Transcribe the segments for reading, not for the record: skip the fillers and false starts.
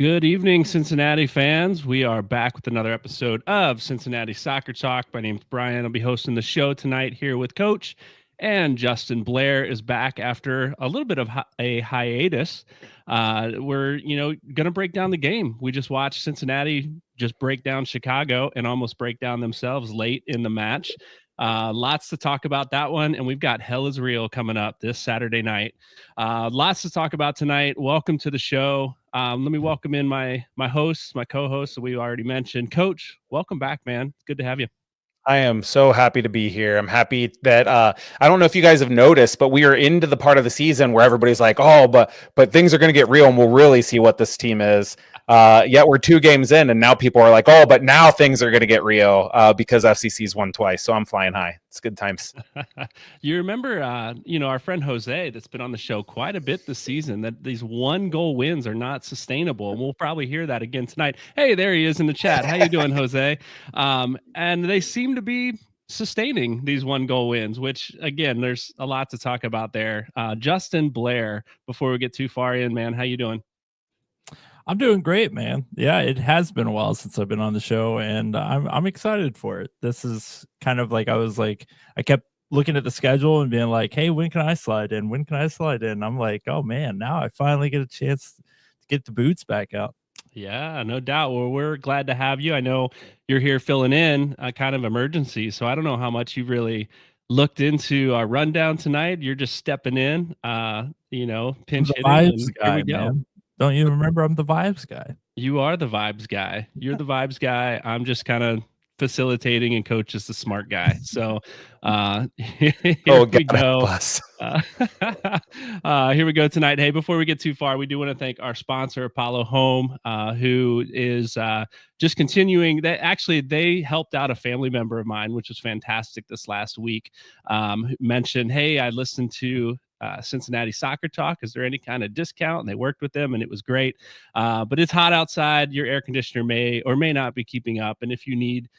Good evening, Cincinnati fans. We are back with another episode of Cincinnati Soccer Talk. My name's Brian. I'll be hosting the show tonight here with Coach. And Justin Blair is back after a little bit of a hiatus. We're, going to break down the game. We just watched Cincinnati just break down Chicago and almost break down themselves late in the match. Lots to talk about that one. And we've got Hell is Real coming up this Saturday night. Lots to talk about tonight. Welcome to the show. Let me welcome in my hosts, my co-hosts that we already mentioned. Coach, welcome back, man. It's good to have you. I am so happy to be here. I'm happy that I don't know if you guys have noticed, but we are into the part of the season where everybody's like, "Oh, but things are going to get real, and we'll really see what this team is." Yet we're 2 games in, and now people are like, "Oh, but now things are going to get real because FCC's won twice." So I'm flying high. It's good times. You remember, our friend Jose that's been on the show quite a bit this season, that these 1-goal wins are not sustainable. And we'll probably hear that again tonight. Hey, there he is in the chat. How you doing, Jose? And they seem to be sustaining these 1-goal wins, which, again, there's a lot to talk about there. Justin Blair, before we get too far in, man, how you doing? I'm doing great, man. Yeah, it has been a while since I've been on the show, and I'm excited for it. This is kind of like I kept looking at the schedule and being like, "Hey, when can I slide in? When can I slide in?" I'm like, "Oh man, now I finally get a chance to get the boots back out." Yeah, no doubt. Well, we're glad to have you. I know you're here filling in a kind of emergency, so I don't know how much you really looked into our rundown tonight. You're just stepping in, pinch hitting. Vibes guy, man. Don't you remember I'm the vibes guy? You are the vibes guy. You're the vibes guy. I'm just kind of facilitating, and Coach is the smart guy. So here we go. Here we go tonight. Hey, before we get too far, we do want to thank our sponsor, Apollo Home, who is just continuing. They helped out a family member of mine, which was fantastic this last week. Mentioned, hey, I listened to Cincinnati Soccer Talk. Is there any kind of discount? And they worked with them, and it was great. But it's hot outside. Your air conditioner may or may not be keeping up. And if you need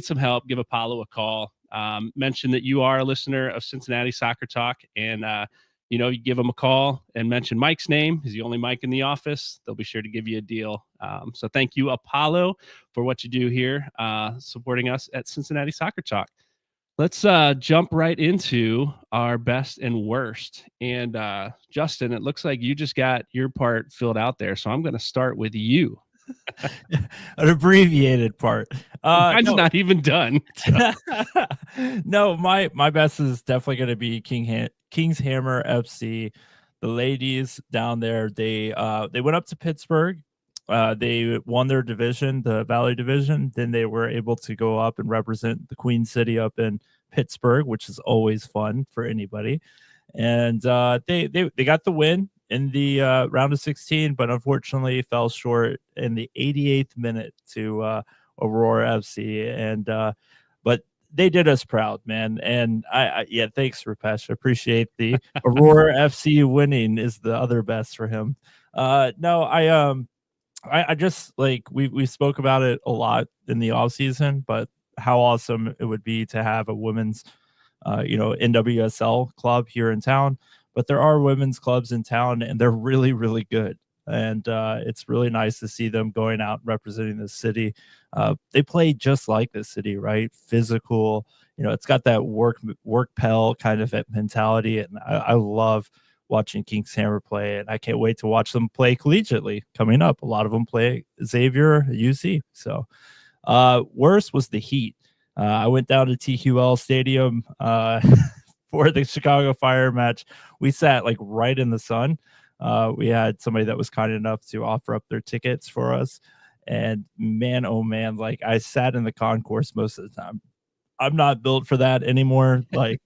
some help, give Apollo a call. Mention that you are a listener of Cincinnati Soccer Talk, and you give them a call and mention Mike's name. He's the only Mike in the office. They'll be sure to give you a deal. So thank you, Apollo, for what you do here, supporting us at Cincinnati Soccer Talk. Let's jump right into our best and worst. And Justin, it looks like you just got your part filled out there, so I'm going to start with you. An abbreviated part. Mine's not even done. So. No, my best is definitely going to be King's Hammer FC. The ladies down there, they went up to Pittsburgh. They won their division, the Valley Division. Then they were able to go up and represent the Queen City up in Pittsburgh, which is always fun for anybody. And they got the win in the round of 16, but unfortunately fell short in the 88th minute to Aurora FC. And but they did us proud, man. And I thanks, Rupesh. I appreciate the Aurora FC winning is the other best for him. I just like we spoke about it a lot in the off season, but how awesome it would be to have a women's NWSL club here in town. But there are women's clubs in town, and they're really, really good. And it's really nice to see them going out and representing the city. They play just like the city, right? Physical, it's got that work pell kind of mentality, and I love watching King's Hammer play, and I can't wait to watch them play collegiately coming up. A lot of them play Xavier, UC. So worst was the heat. I went down to TQL Stadium for the Chicago Fire match. We sat like right in the sun. We had somebody that was kind enough to offer up their tickets for us. And man, oh man, like I sat in the concourse most of the time. I'm not built for that anymore. Like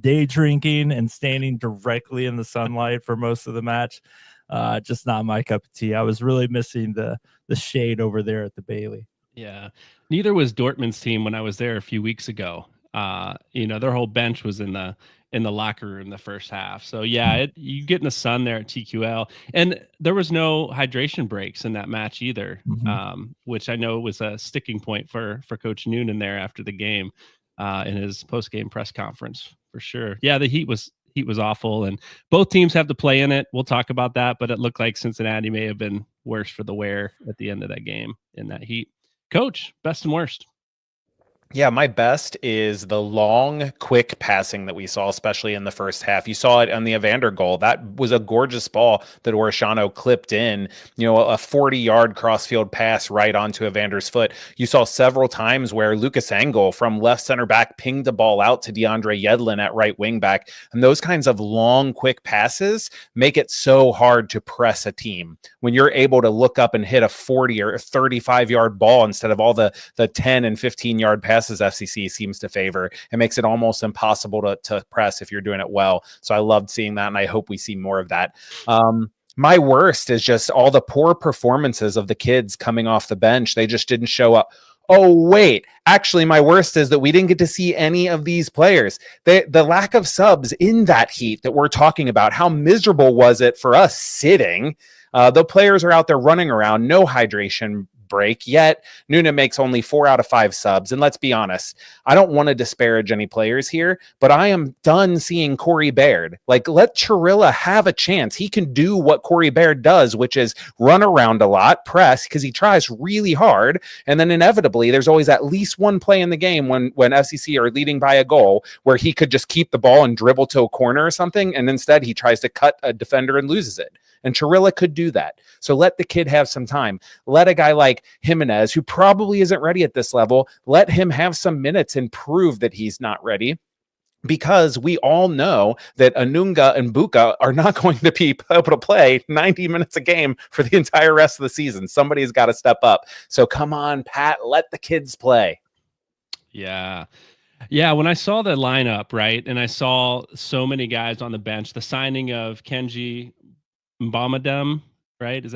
day drinking and standing directly in the sunlight for most of the match. Just not my cup of tea. I was really missing the shade over there at the Bailey. Yeah. Neither was Dortmund's team when I was there a few weeks ago. Their whole bench was in the locker room the first half. So yeah, you get in the sun there at TQL, and there was no hydration breaks in that match either, which I know was a sticking point for Coach Noonan there after the game in his post-game press conference for sure. Yeah, the heat was awful, and both teams have to play in it. We'll talk about that, but it looked like Cincinnati may have been worse for the wear at the end of that game in that heat. Coach, best and worst. Yeah, my best is the long, quick passing that we saw, especially in the first half. You saw it on the Evander goal. That was a gorgeous ball that Orishano clipped in, a 40-yard crossfield pass right onto Evander's foot. You saw several times where Lucas Engel from left center back pinged the ball out to DeAndre Yedlin at right wing back. And those kinds of long, quick passes make it so hard to press a team when you're able to look up and hit a 40 or 35-yard ball instead of all the 10 and 15-yard passes FCC seems to favor. It makes it almost impossible to press if you're doing it well. So I loved seeing that, and I hope we see more of that. My worst is just all the poor performances of the kids coming off the bench. They just didn't show up. Oh, wait. Actually, my worst is that we didn't get to see any of these players. The lack of subs in that heat that we're talking about, how miserable was it for us sitting? The players are out there running around, no hydration break, yet Nuna makes only 4 out of 5 subs. And let's be honest, I don't want to disparage any players here, but I am done seeing Corey Baird. Like, let Chirilla have a chance. He can do what Corey Baird does, which is run around a lot, press, because he tries really hard. And then inevitably, there's always at least one play in the game when FCC are leading by a goal where he could just keep the ball and dribble to a corner or something. And instead, he tries to cut a defender and loses it. And Chirilla could do that. So let the kid have some time. Let a guy like Jimenez, who probably isn't ready at this level, let him have some minutes and prove that he's not ready. Because we all know that Anunga and Buka are not going to be able to play 90 minutes a game for the entire rest of the season. Somebody's got to step up. So come on, Pat, let the kids play. Yeah. Yeah, when I saw the lineup, right, and I saw so many guys on the bench, the signing of Kenji Mbamadem, right? That's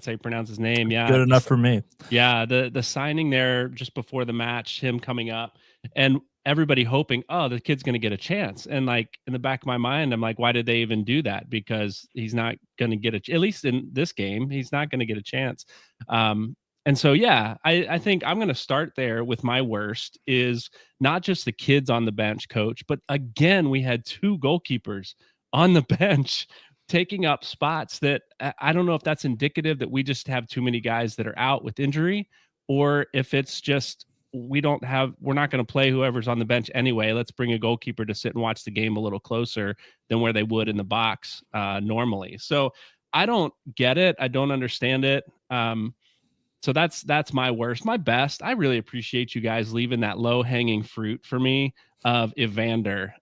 how you pronounce his name? Yeah. Good enough for me. Yeah, the signing there just before the match, him coming up, and everybody hoping, oh, the kid's going to get a chance. And like in the back of my mind, I'm like, why did they even do that? Because he's not going to get at least in this game, he's not going to get a chance. And so, yeah, I think I'm going to start there with my worst is not just the kids on the bench, coach, but again, we had 2 goalkeepers on the bench taking up spots that I don't know if that's indicative that we just have too many guys that are out with injury, or if it's just we're not going to play whoever's on the bench anyway. Let's bring a goalkeeper to sit and watch the game a little closer than where they would in the box normally. So I don't get it. I don't understand it. So that's my worst. My best, I really appreciate you guys leaving that low-hanging fruit for me of Evander.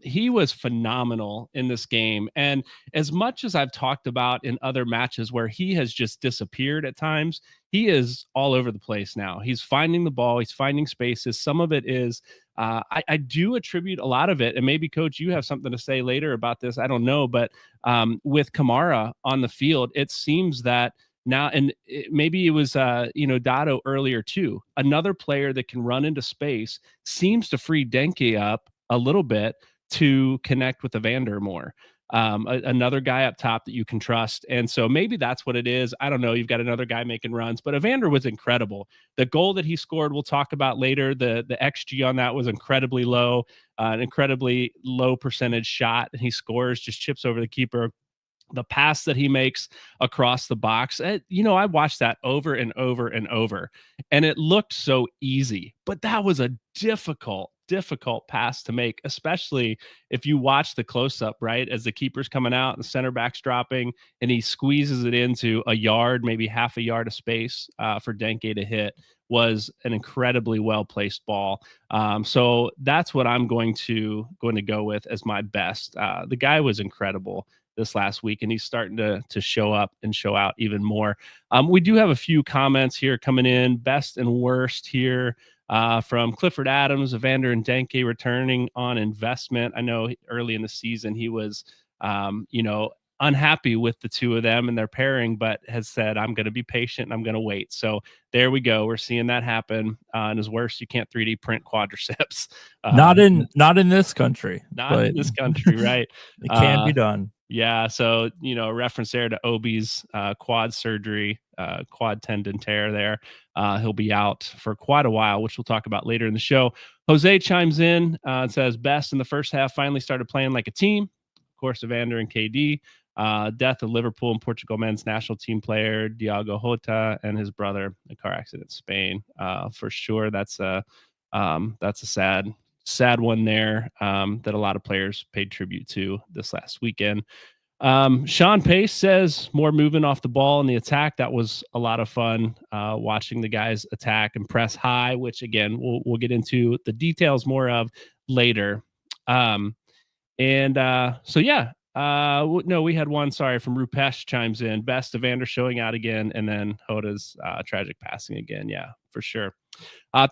He was phenomenal in this game. And as much as I've talked about in other matches where he has just disappeared at times, he is all over the place now. He's finding the ball. He's finding spaces. Some of it is, I do attribute a lot of it, and maybe, Coach, you have something to say later about this. I don't know. But with Kamara on the field, it seems that now, and maybe it was, Dotto earlier too. Another player that can run into space seems to free Denke up a little bit to connect with Evander more. Another guy up top that you can trust. And so maybe that's what it is. I don't know. You've got another guy making runs, but Evander was incredible. The goal that he scored, we'll talk about later. The XG on that was incredibly low, an incredibly low percentage shot. And he scores, just chips over the keeper. The pass that he makes across the box, I watched that over and over and over, and it looked so easy, but that was a difficult pass to make, especially if you watch the close-up, right? As the keeper's coming out and the center back's dropping, and he squeezes it into a yard, maybe half a yard of space for Denke to hit, was an incredibly well-placed ball. So that's what I'm going to go with as my best. The guy was incredible this last week, and he's starting to show up and show out even more. We do have a few comments here coming in. Best and worst here from Clifford Adams, Evander and Denke returning on investment. I know early in the season he was, unhappy with the 2 of them and their pairing, but has said, I'm going to be patient and I'm going to wait. So there we go. We're seeing that happen. And as worst, you can't 3D print quadriceps. Not in this country. Not in this country, right? It can be done. Yeah, so a reference there to Obi's quad surgery, quad tendon tear there. He'll be out for quite a while, which we'll talk about later in the show. Jose chimes in and says, best in the first half, finally started playing like a team. Of course, Evander and KD. Death of Liverpool and Portugal men's national team player Diogo Jota and his brother in a car accident in Spain. For sure, that's a sad one there, that a lot of players paid tribute to this last weekend. Sean Pace says more movement off the ball in the attack. That was a lot of fun, watching the guys attack and press high, which again we'll get into the details more of later. So yeah. No, we had one, sorry, from Rupesh chimes in. Best Evander showing out again, and then Hoda's tragic passing again. Yeah, for sure.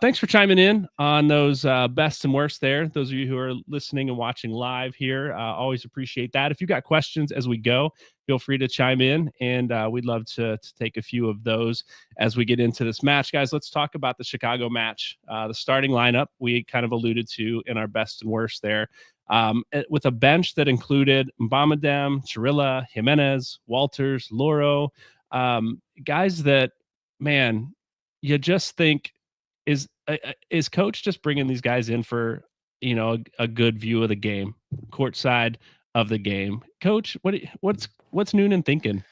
Thanks for chiming in on those best and worst there. Those of you who are listening and watching live here, always appreciate that. If you got questions as we go, feel free to chime in, and we'd love to take a few of those as we get into this match. Guys, let's talk about the Chicago match. The starting lineup we kind of alluded to in our best and worst there. With a bench that included Mbamadem, Chirilla, Jimenez, Walters, Loro, guys that, man, you just think, is coach just bringing these guys in for, a good view of the game, courtside of the game? Coach, what's Noonan thinking?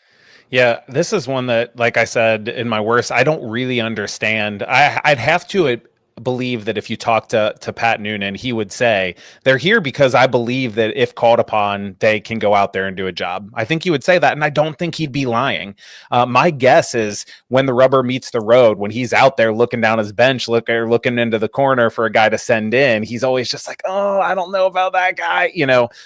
Yeah, this is one that, like I said in my worst, I don't really understand. I'd have to believe that if you talk to Pat Noonan, he would say they're here because I believe that if called upon, they can go out there and do a job. I think he would say that, and I don't think he'd be lying. My guess is when the rubber meets the road, when he's out there looking down his bench, looking into the corner for a guy to send in, he's always just like, oh, I don't know about that guy,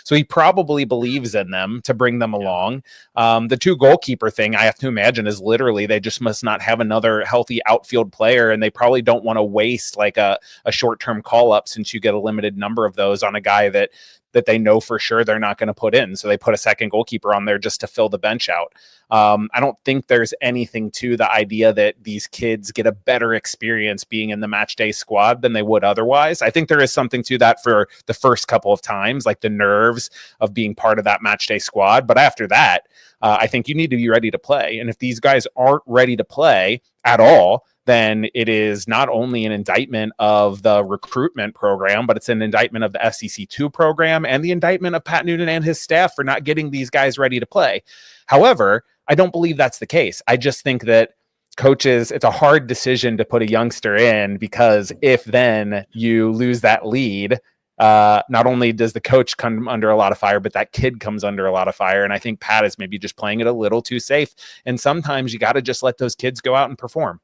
So he probably believes in them to bring them along. The two goalkeeper thing, I have to imagine, is literally they just must not have another healthy outfield player, and they probably don't want to waste like a short-term call-up, since you get a limited number of those on a guy that they know for sure they're not going to put in. So they put a second goalkeeper on there just to fill the bench out. I don't think there's anything to the idea that these kids get a better experience being in the match day squad than they would otherwise. I think there is something to that for the first couple of times, like the nerves of being part of that match day squad. But after that, I think you need to be ready to play. And if these guys aren't ready to play at all, then it is not only an indictment of the recruitment program, but it's an indictment of the FCC2 program and the indictment of Pat Noonan and his staff for not getting these guys ready to play. However, I don't believe that's the case. I just think that coaches, it's a hard decision to put a youngster in, because if then you lose that lead, not only does the coach come under a lot of fire, but that kid comes under a lot of fire. And I think Pat is maybe just playing it a little too safe. And sometimes you got to just let those kids go out and perform.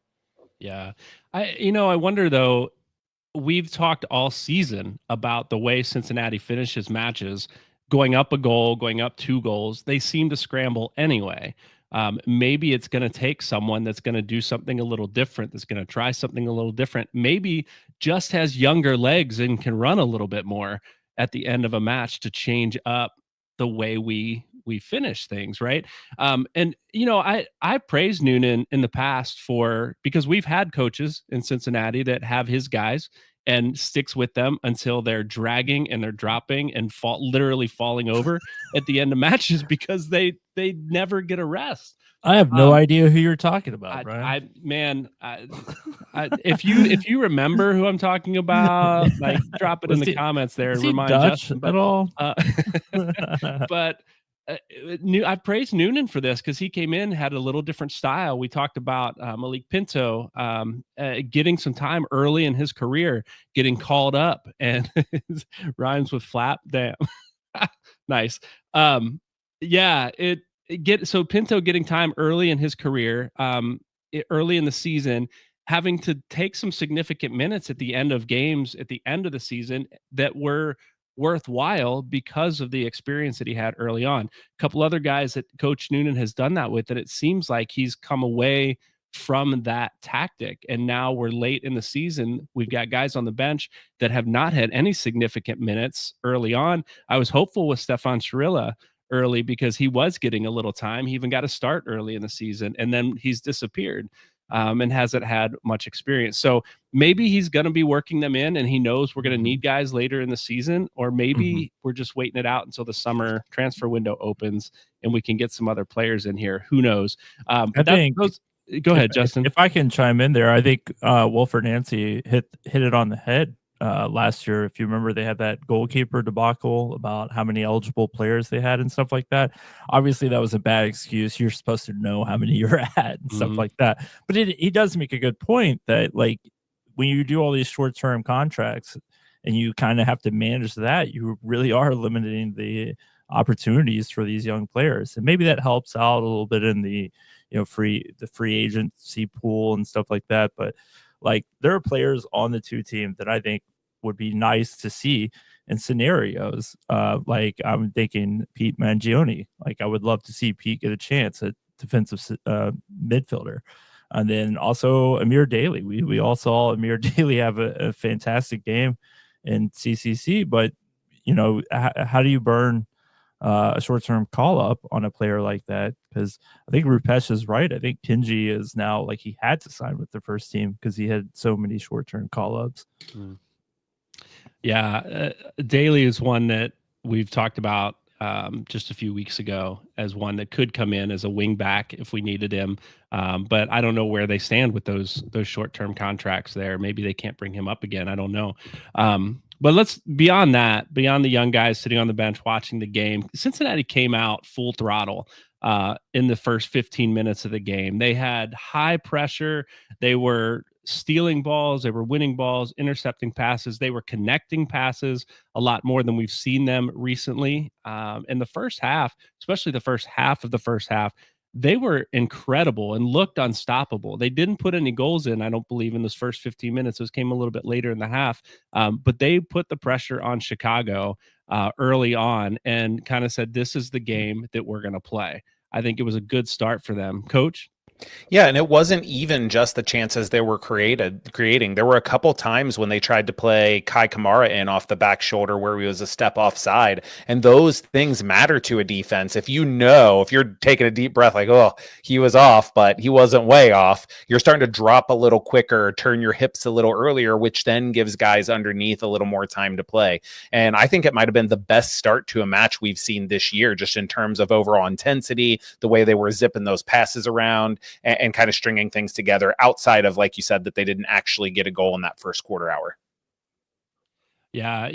Yeah. I wonder though, we've talked all season about the way Cincinnati finishes matches, going up a goal, going up 2 goals. They seem to scramble anyway. Maybe it's going to take someone that's going to do something a little different, that's going to try something a little different, maybe just has younger legs and can run a little bit more at the end of a match to change up the way we finish things, right? And I praised Noonan in the past because we've had coaches in Cincinnati that have his guys and sticks with them until they're dragging and they're dropping and literally falling over at the end of matches because they never get a rest. I have no idea who you're talking about, Brian. If you remember who I'm talking about, like drop it in the comments there and remind Justin at all. But I praised Noonan for this because he came in, had a little different style. We talked about Malik Pinto getting some time early in his career, getting called up, and rhymes with flap. Damn, nice. So Pinto getting time early in his career, early in the season, having to take some significant minutes at the end of games at the end of the season that were worthwhile because of the experience that he had early on. A couple other guys that Coach Noonan has done that with, and it seems like he's come away from that tactic. And now we're late in the season. We've got guys on the bench that have not had any significant minutes early on. I was hopeful with Stefan Chirilla early because he was getting a little time. He even got a start early in the season, and then he's disappeared. And hasn't had much experience. So maybe he's going to be working them in, and he knows we're going to need guys later in the season, or maybe we're just waiting it out until the summer transfer window opens and we can get some other players in here. Who knows? Go ahead, Justin. If I can chime in there, I think Wolford Nancy hit it on the head last year. If you remember, they had that goalkeeper debacle about how many eligible players they had and stuff like that. Obviously, that was a bad excuse. You're supposed to know how many you're at and stuff like that. But he does make a good point that, like, when you do all these short-term contracts and you kind of have to manage that, you really are limiting the opportunities for these young players. And maybe that helps out a little bit in the free agency pool and stuff like that. But like, there are players on the two team that I think would be nice to see in scenarios. Like, I'm thinking Pete Mangione. Like, I would love to see Pete get a chance at defensive midfielder. And then also Amir Daly. We all saw Amir Daly have a fantastic game in CCC, but how do you burn a short-term call-up on a player like that? Because I think Rupesh is right. I think Kinji is now, like, he had to sign with the first team because he had so many short-term call-ups. Yeah, Daly is one that we've talked about just a few weeks ago as one that could come in as a wing back if we needed him. But I don't know where they stand with those short-term contracts there. Maybe they can't bring him up again. I don't know. But let's beyond the young guys sitting on the bench watching the game, Cincinnati came out full throttle in the first 15 minutes of the game. They had high pressure. They were stealing balls. They were winning balls, intercepting passes. They were connecting passes a lot more than we've seen them recently. In the first half, especially the first half of the first half, they were incredible and looked unstoppable. They didn't put any goals in, I don't believe, in those first 15 minutes. Those came a little bit later in the half. But they put the pressure on Chicago early on and kind of said, this is the game that we're going to play. I think it was a good start for them. Coach? Yeah, and it wasn't even just the chances they were creating. There were a couple times when they tried to play Kai Kamara in off the back shoulder where he was a step offside, and those things matter to a defense. If you're taking a deep breath like, oh, he was off, but he wasn't way off, you're starting to drop a little quicker, turn your hips a little earlier, which then gives guys underneath a little more time to play. And I think it might have been the best start to a match we've seen this year, just in terms of overall intensity, the way they were zipping those passes around, and kind of stringing things together outside of, like you said, that they didn't actually get a goal in that first quarter hour. Yeah,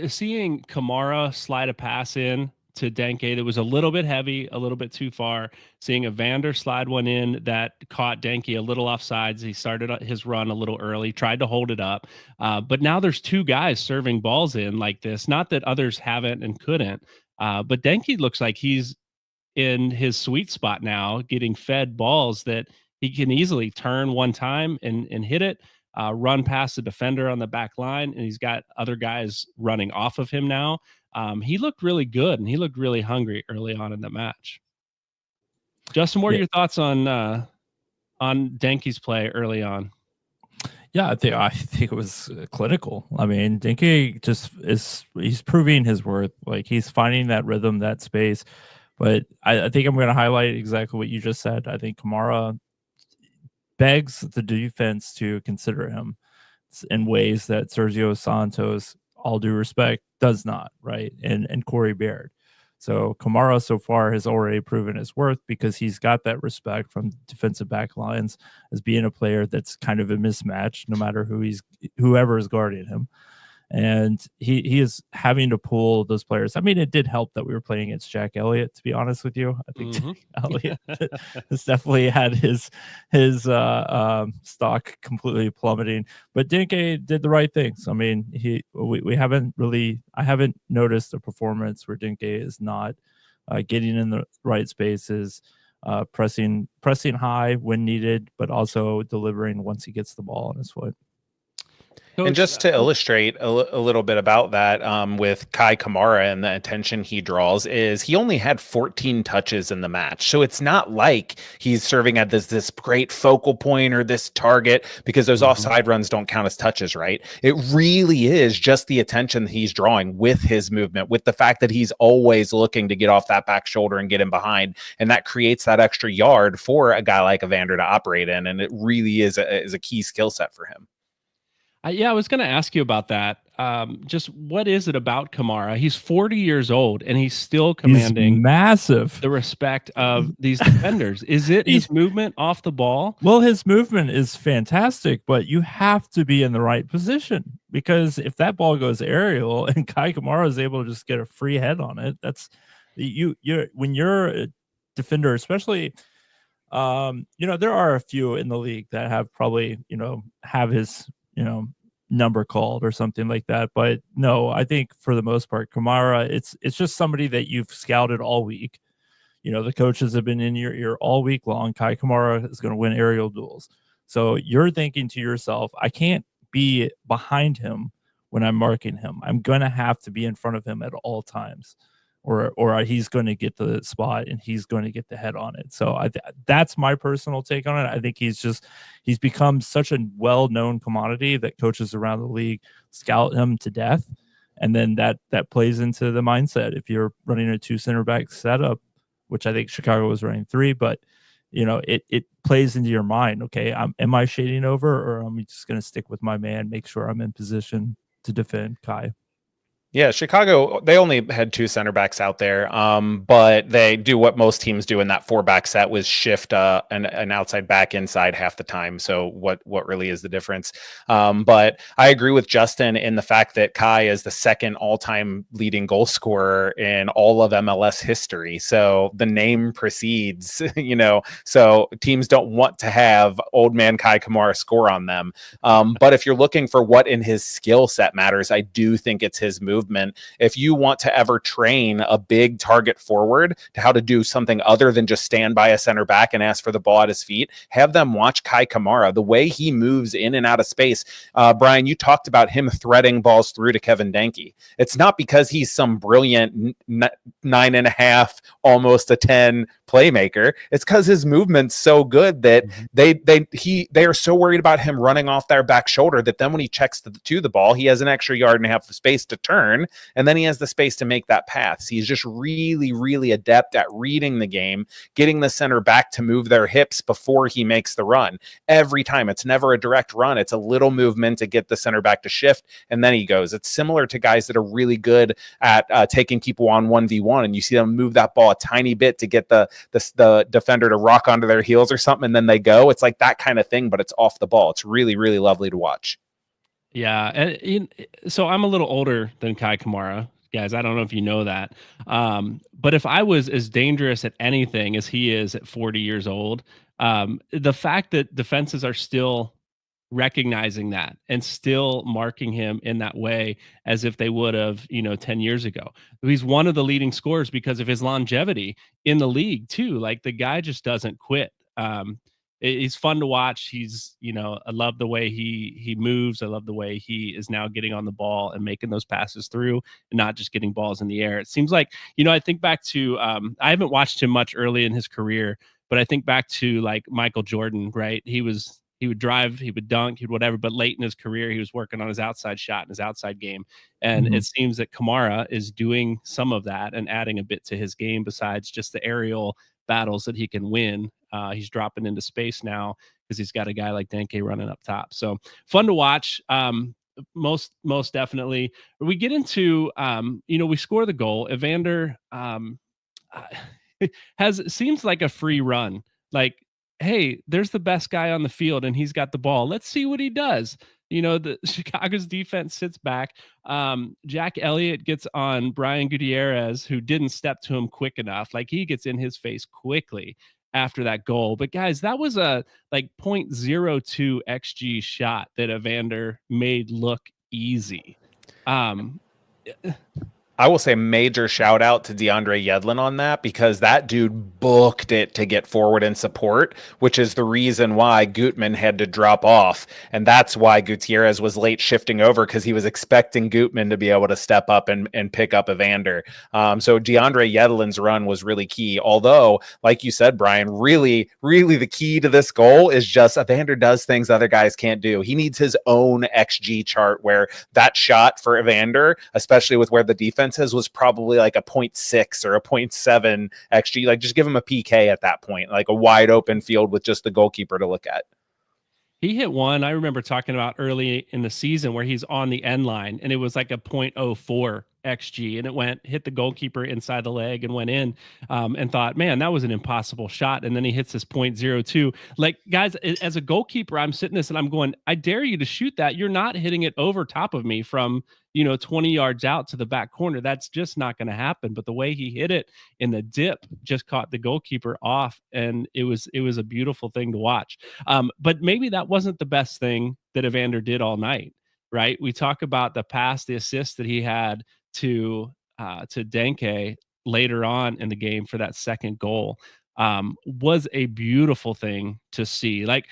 seeing Kamara slide a pass in to Denke that was a little bit heavy, a little bit too far, seeing Evander slide one in that caught Denke a little offsides. He started his run a little early, tried to hold it up. But now there's two guys serving balls in like this. Not that others haven't and couldn't, but Denke looks like he's in his sweet spot now, getting fed balls that he can easily turn one time and hit it, run past the defender on the back line, and he's got other guys running off of him now. He looked really good, and he looked really hungry early on in the match. Justin, what are your thoughts on Denke's play early on? Yeah, I think it was clinical. I mean, Denke he's proving his worth. Like, he's finding that rhythm, that space. But I think I'm going to highlight exactly what you just said. I think Kamara begs the defense to consider him in ways that Sergio Santos, all due respect, does not, right? And Corey Baird. So Kamara so far has already proven his worth because he's got that respect from defensive back lines as being a player that's kind of a mismatch no matter whoever is guarding him. And he is having to pull those players. I mean, it did help that we were playing against Jack Elliott, to be honest with you. I think Jack Elliott has definitely had his stock completely plummeting. But Denke did the right things. I mean, I haven't noticed a performance where Denke is not getting in the right spaces, pressing high when needed, but also delivering once he gets the ball on his foot. And just to illustrate a little bit about that, with Kai Kamara and the attention he draws, is he only had 14 touches in the match. So it's not like he's serving as this great focal point or this target, because those offside runs don't count as touches, right? It really is just the attention that he's drawing with his movement, with the fact that he's always looking to get off that back shoulder and get in behind. And that creates that extra yard for a guy like Evander to operate in. And it really is a key skill set for him. Yeah, I was going to ask you about that. just what is it about Kamara? He's 40 years old and he's still He's commanding massive. the respect of these defenders. Is it his movement off the ball? Well, his movement is fantastic, but you have to be in the right position, because if that ball goes aerial and Kai Kamara is able to just get a free head on it, that's you're when you're a defender, especially there are a few in the league that have probably, have his, number called or something like that. But no, I think for the most part, Kamara, it's just somebody that you've scouted all week. The coaches have been in your ear all week long. Kai Kamara is going to win aerial duels. So you're thinking to yourself, I can't be behind him when I'm marking him. I'm going to have to be in front of him at all times, or he's going to get the spot and he's going to get the head on it. So that's my personal take on it. I think he's become such a well-known commodity that coaches around the league scout him to death. And then that plays into the mindset. If you're running a 2 center back setup, which I think Chicago was running 3, but it plays into your mind. Okay, am I shading over, or am I just going to stick with my man, make sure I'm in position to defend Kai? Yeah, Chicago, they only had 2 center backs out there, but they do what most teams do in that 4-back set, was shift an outside back inside half the time. So what really is the difference? But I agree with Justin in the fact that Kai is the second all-time leading goal scorer in all of MLS history. So the name precedes, so teams don't want to have old man Kai Kamara score on them. But if you're looking for what in his skill set matters, I do think it's his movement. If you want to ever train a big target forward to how to do something other than just stand by a center back and ask for the ball at his feet, have them watch Kai Kamara, the way he moves in and out of space. Brian, you talked about him threading balls through to Kevin Denke. It's not because he's some brilliant 9.5, almost a 10 playmaker. It's because his movement's so good that they are so worried about him running off their back shoulder that then when he checks to the ball, he has an extra yard and a half of space to turn, and then he has the space to make that pass. He's just really, really adept at reading the game, getting the center back to move their hips before he makes the run. Every time, it's never a direct run. It's a little movement to get the center back to shift, and then he goes. It's similar to guys that are really good at taking people on 1v1, and you see them move that ball a tiny bit to get the defender to rock onto their heels or something, and then they go. It's like that kind of thing, but it's off the ball. It's really, really lovely to watch. Yeah, and so I'm a little older than Kai Kamara, guys. I don't know if you know that, but if I was as dangerous at anything as he is at 40 years old, the fact that defenses are still recognizing that and still marking him in that way as if they would have 10 years ago. He's one of the leading scorers because of his longevity in the league too. Like, the guy just doesn't quit. He's fun to watch. He's, I love the way he moves. I love the way he is now getting on the ball and making those passes through and not just getting balls in the air. It seems like, I think back to, I haven't watched him much early in his career, but I think back to like Michael Jordan, right? He would drive, he would dunk, he'd whatever, but late in his career, he was working on his outside shot and his outside game. And it seems that Kamara is doing some of that and adding a bit to his game besides just the aerial battles that he can win. He's dropping into space now because he's got a guy like Denke running up top. So fun to watch. Most definitely. We get into, we score the goal. Evander seems like a free run. Like, hey, there's the best guy on the field and he's got the ball. Let's see what he does. The Chicago's defense sits back. Jack Elliott gets on Brian Gutierrez, who didn't step to him quick enough. Like, he gets in his face quickly after that goal. But guys, that was a like 0.02 XG shot that Evander made look easy. I will say major shout out to DeAndre Yedlin on that, because that dude booked it to get forward and support, which is the reason why Gutman had to drop off. And that's why Gutierrez was late shifting over, because he was expecting Gutman to be able to step up and pick up Evander. So DeAndre Yedlin's run was really key. Although, like you said, Brian, really, really the key to this goal is just Evander does things other guys can't do. He needs his own XG chart where that shot for Evander, especially with where the defense was probably like a 0.6 or a 0.7 XG. Like, just give him a PK at that point, like a wide open field with just the goalkeeper to look at. He hit one I remember talking about early in the season where he's on the end line and it was like a .04 xG and it hit the goalkeeper inside the leg and went in, and thought, man, that was an impossible shot. And then he hits this .02. Like, guys, as a goalkeeper, I'm sitting this and I'm going, I dare you to shoot that. You're not hitting it over top of me from 20 yards out to the back corner. That's just not going to happen. But the way he hit it in the dip just caught the goalkeeper off, and it was a beautiful thing to watch. But maybe that wasn't the best thing that Evander did all night, right? We talk about the pass, the assist that he had to Denke later on in the game for that second goal, was a beautiful thing to see. Like,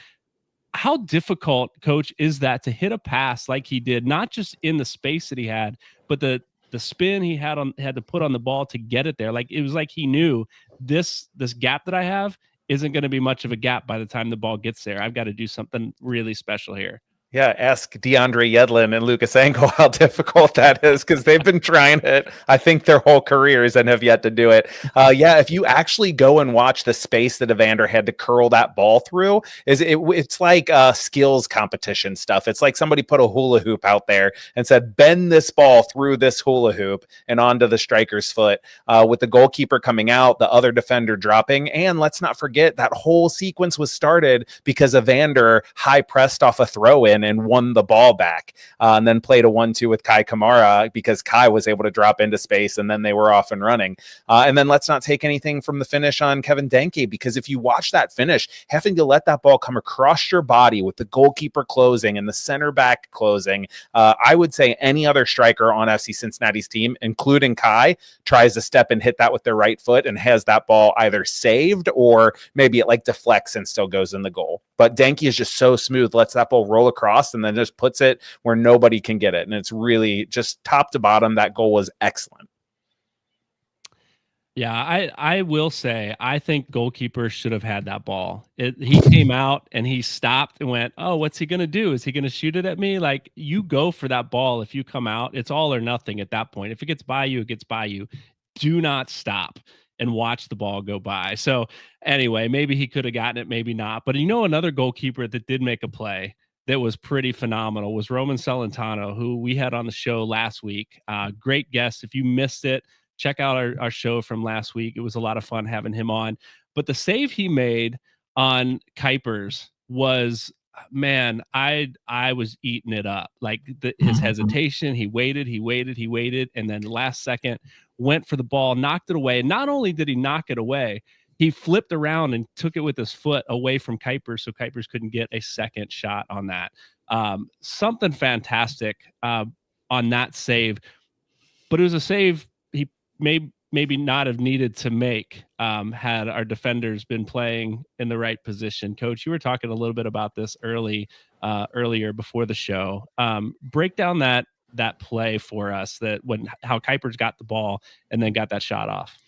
how difficult, coach, is that to hit a pass like he did, not just in the space that he had, but the spin he had to put on the ball to get it there. Like, it was like he knew this gap that I have isn't going to be much of a gap by the time the ball gets there. I've got to do something really special here. Yeah, ask DeAndre Yedlin and Lucas Engel how difficult that is, because they've been trying it, I think, their whole careers and have yet to do it. Yeah, if you actually go and watch the space that Evander had to curl that ball through, it's like skills competition stuff. It's like somebody put a hula hoop out there and said, bend this ball through this hula hoop and onto the striker's foot, with the goalkeeper coming out, the other defender dropping. And let's not forget that whole sequence was started because Evander high pressed off a throw in and won the ball back, and then played a 1-2 with Kai Kamara because Kai was able to drop into space, and then they were off and running. And then let's not take anything from the finish on Kevin Denke, because if you watch that finish, having to let that ball come across your body with the goalkeeper closing and the center back closing, I would say any other striker on FC Cincinnati's team, including Kai, tries to step and hit that with their right foot and has that ball either saved or maybe it like deflects and still goes in the goal. But Denke is just so smooth, lets that ball roll across and then just puts it where nobody can get it. And it's really just top to bottom. That goal was excellent. Yeah, I will say, I think goalkeepers should have had that ball. He came out and he stopped and went, oh, what's he going to do? Is he going to shoot it at me? Like, you go for that ball. If you come out, it's all or nothing at that point. If it gets by you, it gets by you. Do not stop and watch the ball go by. So anyway, maybe he could have gotten it, maybe not. But another goalkeeper that did make a play that was pretty phenomenal was Roman Celentano, who we had on the show last week. Great guest. If you missed it, check out our show from last week. It was a lot of fun having him on. But the save he made on Kuipers was, man, I was eating it up. Like, his hesitation, he waited, and then the last second went for the ball, knocked it away. And not only did he knock it away, he flipped around and took it with his foot away from Kuipers, so Kuipers couldn't get a second shot on that. Something fantastic on that save. But it was a save he maybe not have needed to make had our defenders been playing in the right position. Coach, you were talking a little bit about this earlier before the show. Break down that play for us, how Kuipers got the ball and then got that shot off.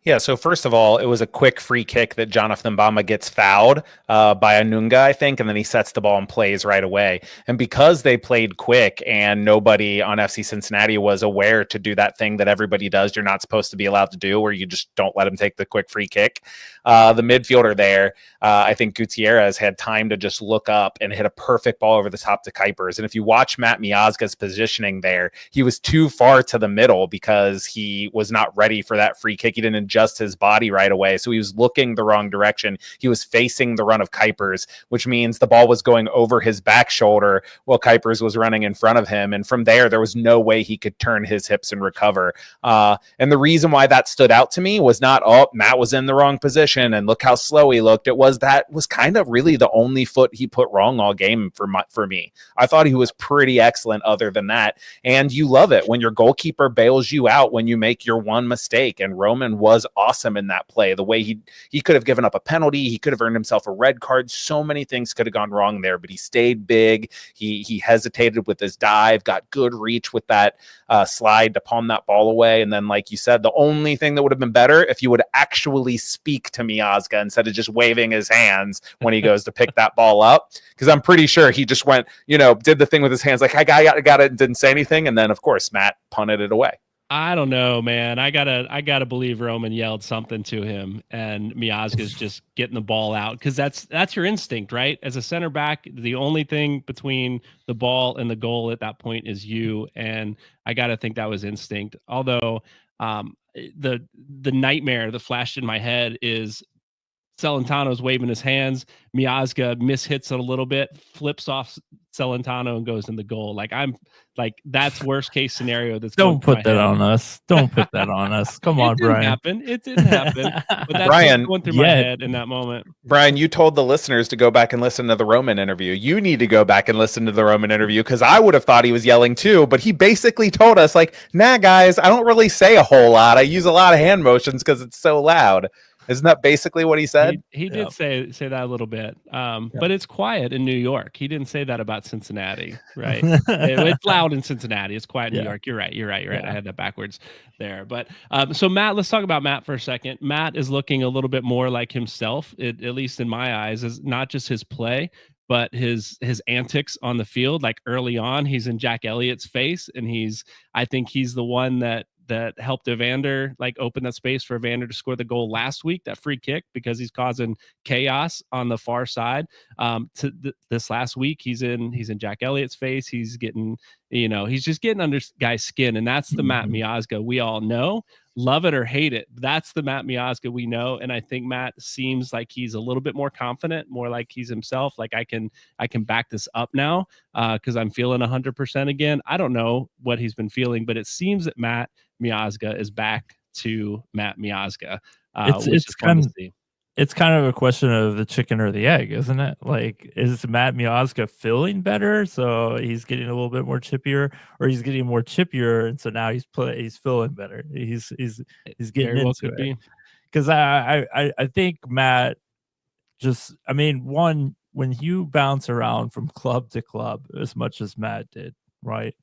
Yeah, so first of all, it was a quick free kick that Jonathan Bama gets fouled by Anunga, I think, and then he sets the ball and plays right away. And because they played quick and nobody on FC Cincinnati was aware to do that thing that everybody does you're not supposed to be allowed to do, where you just don't let them take the quick free kick, the midfielder there, I think Gutierrez, had time to just look up and hit a perfect ball over the top to Kuipers. And if you watch Matt Miazga's positioning there, he was too far to the middle because he was not ready for that free kick. He didn't adjust his body right away, so he was looking the wrong direction. He was facing the run of Kuipers, which means the ball was going over his back shoulder while Kuipers was running in front of him, and from there was no way he could turn his hips and recover. And the reason why that stood out to me was not, oh, Matt was in the wrong position and look how slow he looked. It was that was kind of really the only foot he put wrong all game for me. I thought he was pretty excellent other than that, and you love it when your goalkeeper bails you out when you make your one mistake, and Roman was awesome in that play. The way he could have given up a penalty, he could have earned himself a red card. So many things could have gone wrong there, but he stayed big. He hesitated with his dive, got good reach with that slide to palm that ball away. And then, like you said, the only thing that would have been better if you would actually speak to Miazga instead of just waving his hands when he goes to pick that ball up, because I'm pretty sure he just went, did the thing with his hands like, I got it, and didn't say anything. And then, of course, Matt punted it away. I don't know, man. I gotta believe Roman yelled something to him, and Miazga's just getting the ball out because that's your instinct, right? As a center back, the only thing between the ball and the goal at that point is you, and I gotta think that was instinct. Although the nightmare that flashed in my head is Celentano's waving his hands. Miazga mishits it a little bit, flips off Celentano and goes in the goal. Like that's worst case scenario. That's Don't going put that on us. Don't put that on us. Come on, Brian. It didn't happen. But that's Brian, what's going through my head in that moment. Brian, you told the listeners to go back and listen to the Roman interview. You need to go back and listen to the Roman interview because I would have thought he was yelling too. But he basically told us like, "Nah, guys, I don't really say a whole lot. I use a lot of hand motions because it's so loud." Isn't that basically what he said? He did say that a little bit, but it's quiet in New York. He didn't say that about Cincinnati, right? It's loud in Cincinnati. It's quiet in New York. You're right. I had that backwards there. But so Matt, let's talk about Matt for a second. Matt is looking a little bit more like himself, at least in my eyes, is not just his play, but his antics on the field. Like early on, he's in Jack Elliott's face, and I think he's the one that helped Evander like open that space for Evander to score the goal last week, that free kick, because he's causing chaos on the far side. This last week, he's in Jack Elliott's face. He's getting, he's just getting under guys' skin, and that's the Matt Miazga we all know. Love it or hate it, that's the Matt Miazga we know. And I think Matt seems like he's a little bit more confident, more like he's himself. Like I can back this up now because I'm feeling 100% again. I don't know what he's been feeling, but it seems that Matt Miazga is back to Matt Miazga. It's kind of a question of the chicken or the egg, isn't it? Like, is Matt Miazga feeling better, so he's getting a little bit more chippier, or he's getting more chippier, and so now he's feeling better. He's getting into it. Because I think Matt just, I mean, one, when you bounce around from club to club as much as Matt did, right?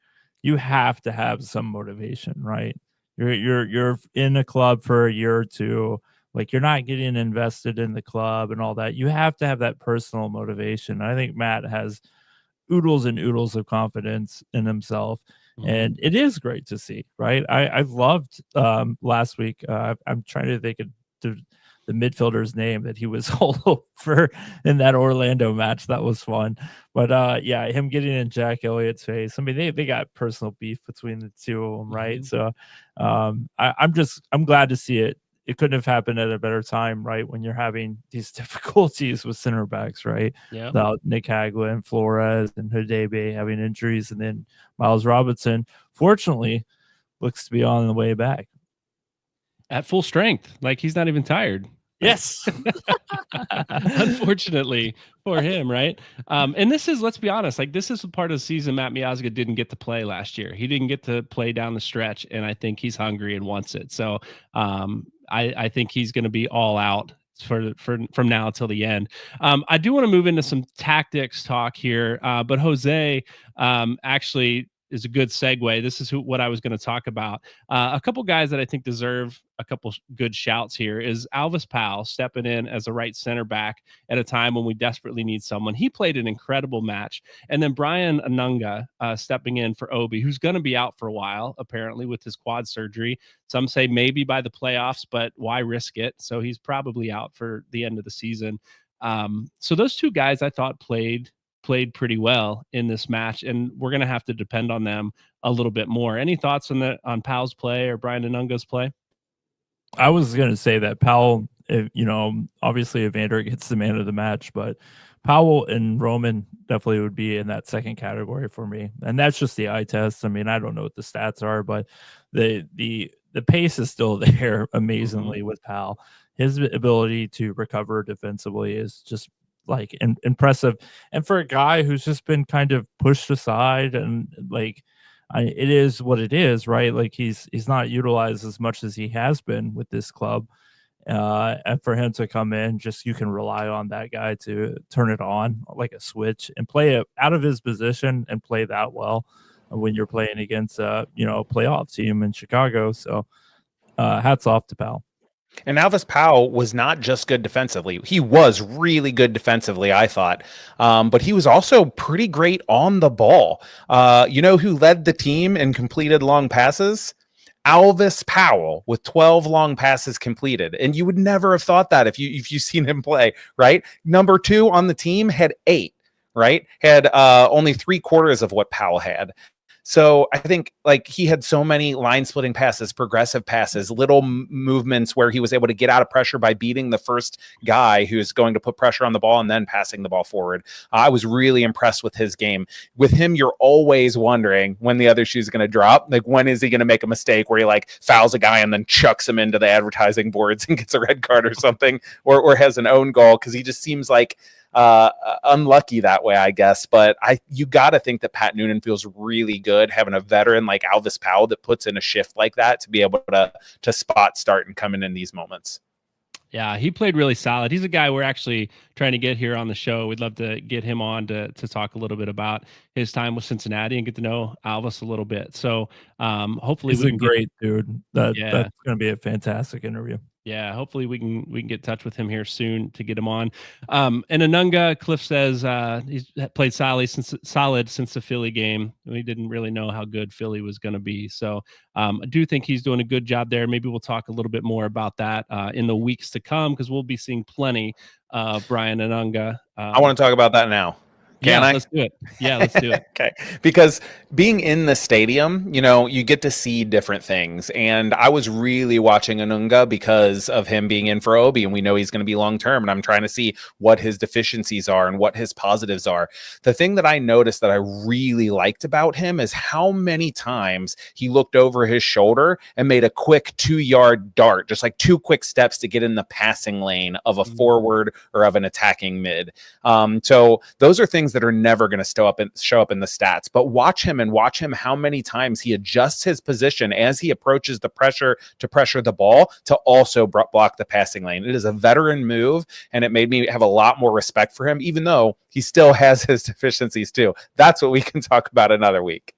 You have to have some motivation, right? You're in a club for a year or two. Like, you're not getting invested in the club and all that. You have to have that personal motivation. I think Matt has oodles and oodles of confidence in himself. Mm-hmm. And it is great to see, right? I've loved last week. I'm trying to think of the midfielder's name that he was all over in that Orlando match. That was fun. But yeah, him getting in Jack Elliott's face. I mean, they got personal beef between the two of them, right? Mm-hmm. So I'm glad to see it. It couldn't have happened at a better time, right? When you're having these difficulties with center backs, right? Yeah. Without Nick Hagler and Flores and Hudebe having injuries, and then Miles Robinson, fortunately, looks to be on the way back at full strength. Like, he's not even tired. Yes. Unfortunately for him, right? And this is, let's be honest, like, this is a part of the season Matt Miazga didn't get to play last year. He didn't get to play down the stretch, and I think he's hungry and wants it. So I think he's going to be all out from now till the end. I do want to move into some tactics talk here, but Jose actually is a good segue. This is what I was going to talk about. A couple guys that I think deserve a couple good shouts here is Alvis Powell stepping in as a right center back at a time when we desperately need someone. He played an incredible match. And then Brian Anunga stepping in for Obi, who's going to be out for a while, apparently, with his quad surgery. Some say maybe by the playoffs, but why risk it? So he's probably out for the end of the season. So those two guys I thought played pretty well in this match, and we're going to have to depend on them a little bit more. Any thoughts on Powell's play or Brian Anunga's play? I was going to say that Powell, obviously Evander gets the man of the match, but Powell and Roman definitely would be in that second category for me. And that's just the eye test. I mean, I don't know what the stats are, but the pace is still there amazingly with Powell. His ability to recover defensively is just like impressive. And for a guy who's just been kind of pushed aside, and like, it is what it is, right? Like, he's not utilized as much as he has been with this club. And for him to come in, just, you can rely on that guy to turn it on like a switch and play it out of his position and play that well when you're playing against a playoff team in Chicago. So hats off to Powell. And Alvis Powell was not just good defensively. He was really good defensively, I thought. But he was also pretty great on the ball. You know who led the team and completed long passes? Alvis Powell with 12 long passes completed. And you would never have thought that if you've seen him play, right? Number 2 on the team had 8, right? Had only 3/4 of what Powell had. So I think like he had so many line splitting passes, progressive passes, little movements where he was able to get out of pressure by beating the first guy who's going to put pressure on the ball and then passing the ball forward. I was really impressed with his game. With him, you're always wondering when the other shoe is going to drop. Like, when is he going to make a mistake where he like fouls a guy and then chucks him into the advertising boards and gets a red card or something, or has an own goal, because he just seems like unlucky that way, I guess. But you got to think that Pat Noonan feels really good having a veteran like Alvis Powell that puts in a shift like that to be able to spot start and come in these moments. Yeah, he played really solid. He's a guy we're actually trying to get here on the show. We'd love to get him on to talk a little bit about his time with Cincinnati and get to know Alvis a little bit. So hopefully he's a great dude. That's going to be a fantastic interview. Yeah, hopefully we can get in touch with him here soon to get him on. And Anunga, Cliff says he's played solid since the Philly game. We didn't really know how good Philly was going to be. So I do think he's doing a good job there. Maybe we'll talk a little bit more about that in the weeks to come, because we'll be seeing plenty of Brian Anunga. I want to talk about that now. Let's do it. Yeah, let's do it. Okay. Because being in the stadium, you get to see different things. And I was really watching Anunga because of him being in for Obi, and we know he's going to be long-term. And I'm trying to see what his deficiencies are and what his positives are. The thing that I noticed that I really liked about him is how many times he looked over his shoulder and made a quick 2-yard dart, just like 2 quick steps to get in the passing lane of a forward or of an attacking mid. So those are things that are never going to show up in the stats. But watch him how many times he adjusts his position as he approaches the pressure to pressure the ball to also block the passing lane. It is a veteran move, and it made me have a lot more respect for him, even though he still has his deficiencies too. That's what we can talk about another week.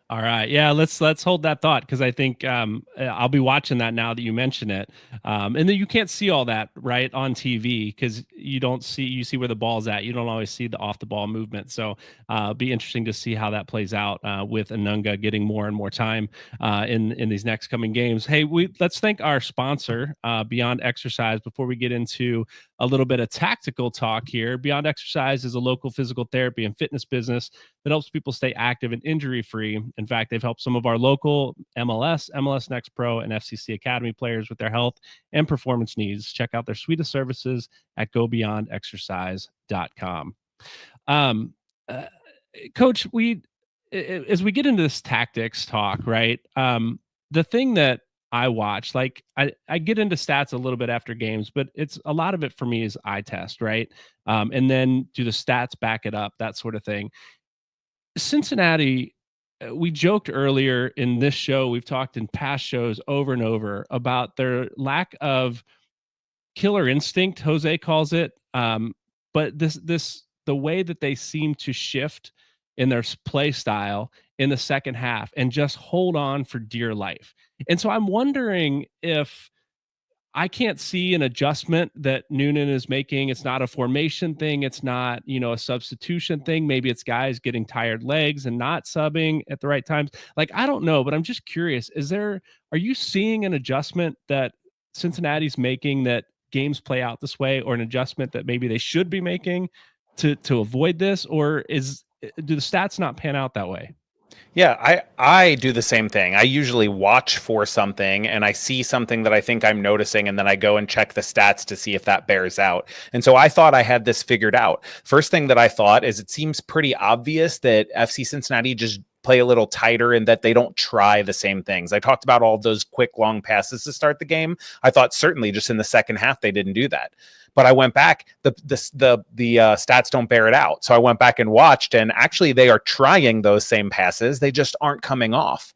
All right. Yeah, let's hold that thought, because I think I'll be watching that now that you mention it. And then you can't see all that right on TV, because you see where the ball's at. You don't always see the off the ball movement. So it'll be interesting to see how that plays out with Anunga getting more and more time in these next coming games. Hey, let's thank our sponsor, Beyond Exercise, before we get into a little bit of tactical talk here. Beyond Exercise is a local physical therapy and fitness business that helps people stay active and injury-free. In fact, they've helped some of our local MLS Next Pro, and FCC Academy players with their health and performance needs. Check out their suite of services at gobeyondexercise.com. Coach, as we get into this tactics talk, right? The thing that I watch, like I get into stats a little bit after games, but it's a lot of it for me is eye test, right? And then do the stats back it up, that sort of thing. Cincinnati, we joked earlier in this show, we've talked in past shows over and over about their lack of killer instinct, Jose calls it. But the way that they seem to shift in their play style in the second half and just hold on for dear life. And so I'm wondering if I can't see an adjustment that Noonan is making. It's not a formation thing. It's not, a substitution thing. Maybe it's guys getting tired legs and not subbing at the right times. Like, I don't know, but I'm just curious. Are you seeing an adjustment that Cincinnati's making that games play out this way, or an adjustment that maybe they should be making to avoid this? Or do the stats not pan out that way? Yeah, I do the same thing. I usually watch for something and I see something that I think I'm noticing, and then I go and check the stats to see if that bears out. And so I thought I had this figured out. First thing that I thought is it seems pretty obvious that FC Cincinnati just play a little tighter and that they don't try the same things. I talked about all those quick long passes to start the game. I thought certainly just in the second half they didn't do that. But I went back, the stats don't bear it out. So I went back and watched, and actually they are trying those same passes. They just aren't coming off.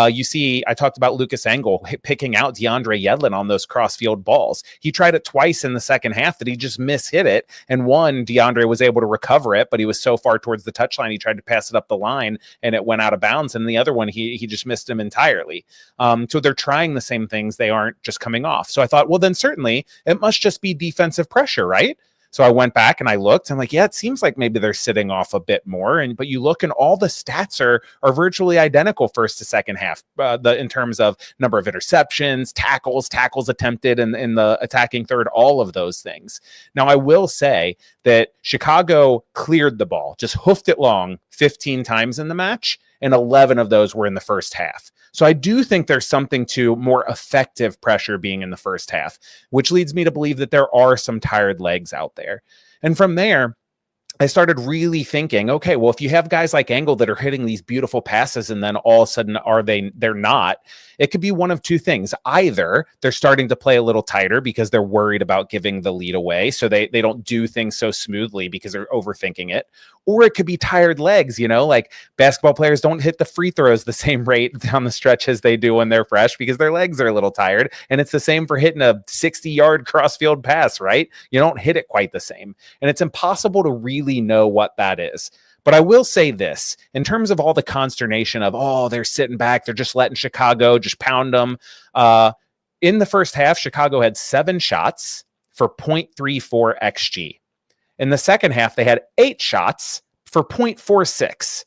You see, I talked about Lucas Engel picking out DeAndre Yedlin on those cross-field balls. He tried it twice in the second half that he just mishit it. And one, DeAndre was able to recover it, but he was so far towards the touchline, he tried to pass it up the line, and it went out of bounds. And the other one, he just missed him entirely. So they're trying the same things. They aren't just coming off. So I thought, well, then certainly it must just be defensive pressure, right? So I went back and I looked. I'm like, yeah, it seems like maybe they're sitting off a bit more. But you look and all the stats are virtually identical first to second half. In terms of number of interceptions, tackles attempted, and in the attacking third, all of those things. Now I will say that Chicago cleared the ball, just hoofed it long 15 times in the match, and 11 of those were in the first half. So I do think there's something to more effective pressure being in the first half, which leads me to believe that there are some tired legs out there. And from there, I started really thinking, okay, well, if you have guys like Angle that are hitting these beautiful passes and then all of a sudden they're not, it could be one of two things. Either they're starting to play a little tighter because they're worried about giving the lead away, so they don't do things so smoothly because they're overthinking it. Or it could be tired legs, like basketball players don't hit the free throws the same rate down the stretch as they do when they're fresh because their legs are a little tired. And it's the same for hitting a 60-yard cross-field pass, right? You don't hit it quite the same. And it's impossible to really know what that is. But I will say this, in terms of all the consternation of, they're sitting back, they're just letting Chicago just pound them. In the first half, Chicago had 7 shots for 0.34 XG. In the second half, they had 8 shots for 0.46.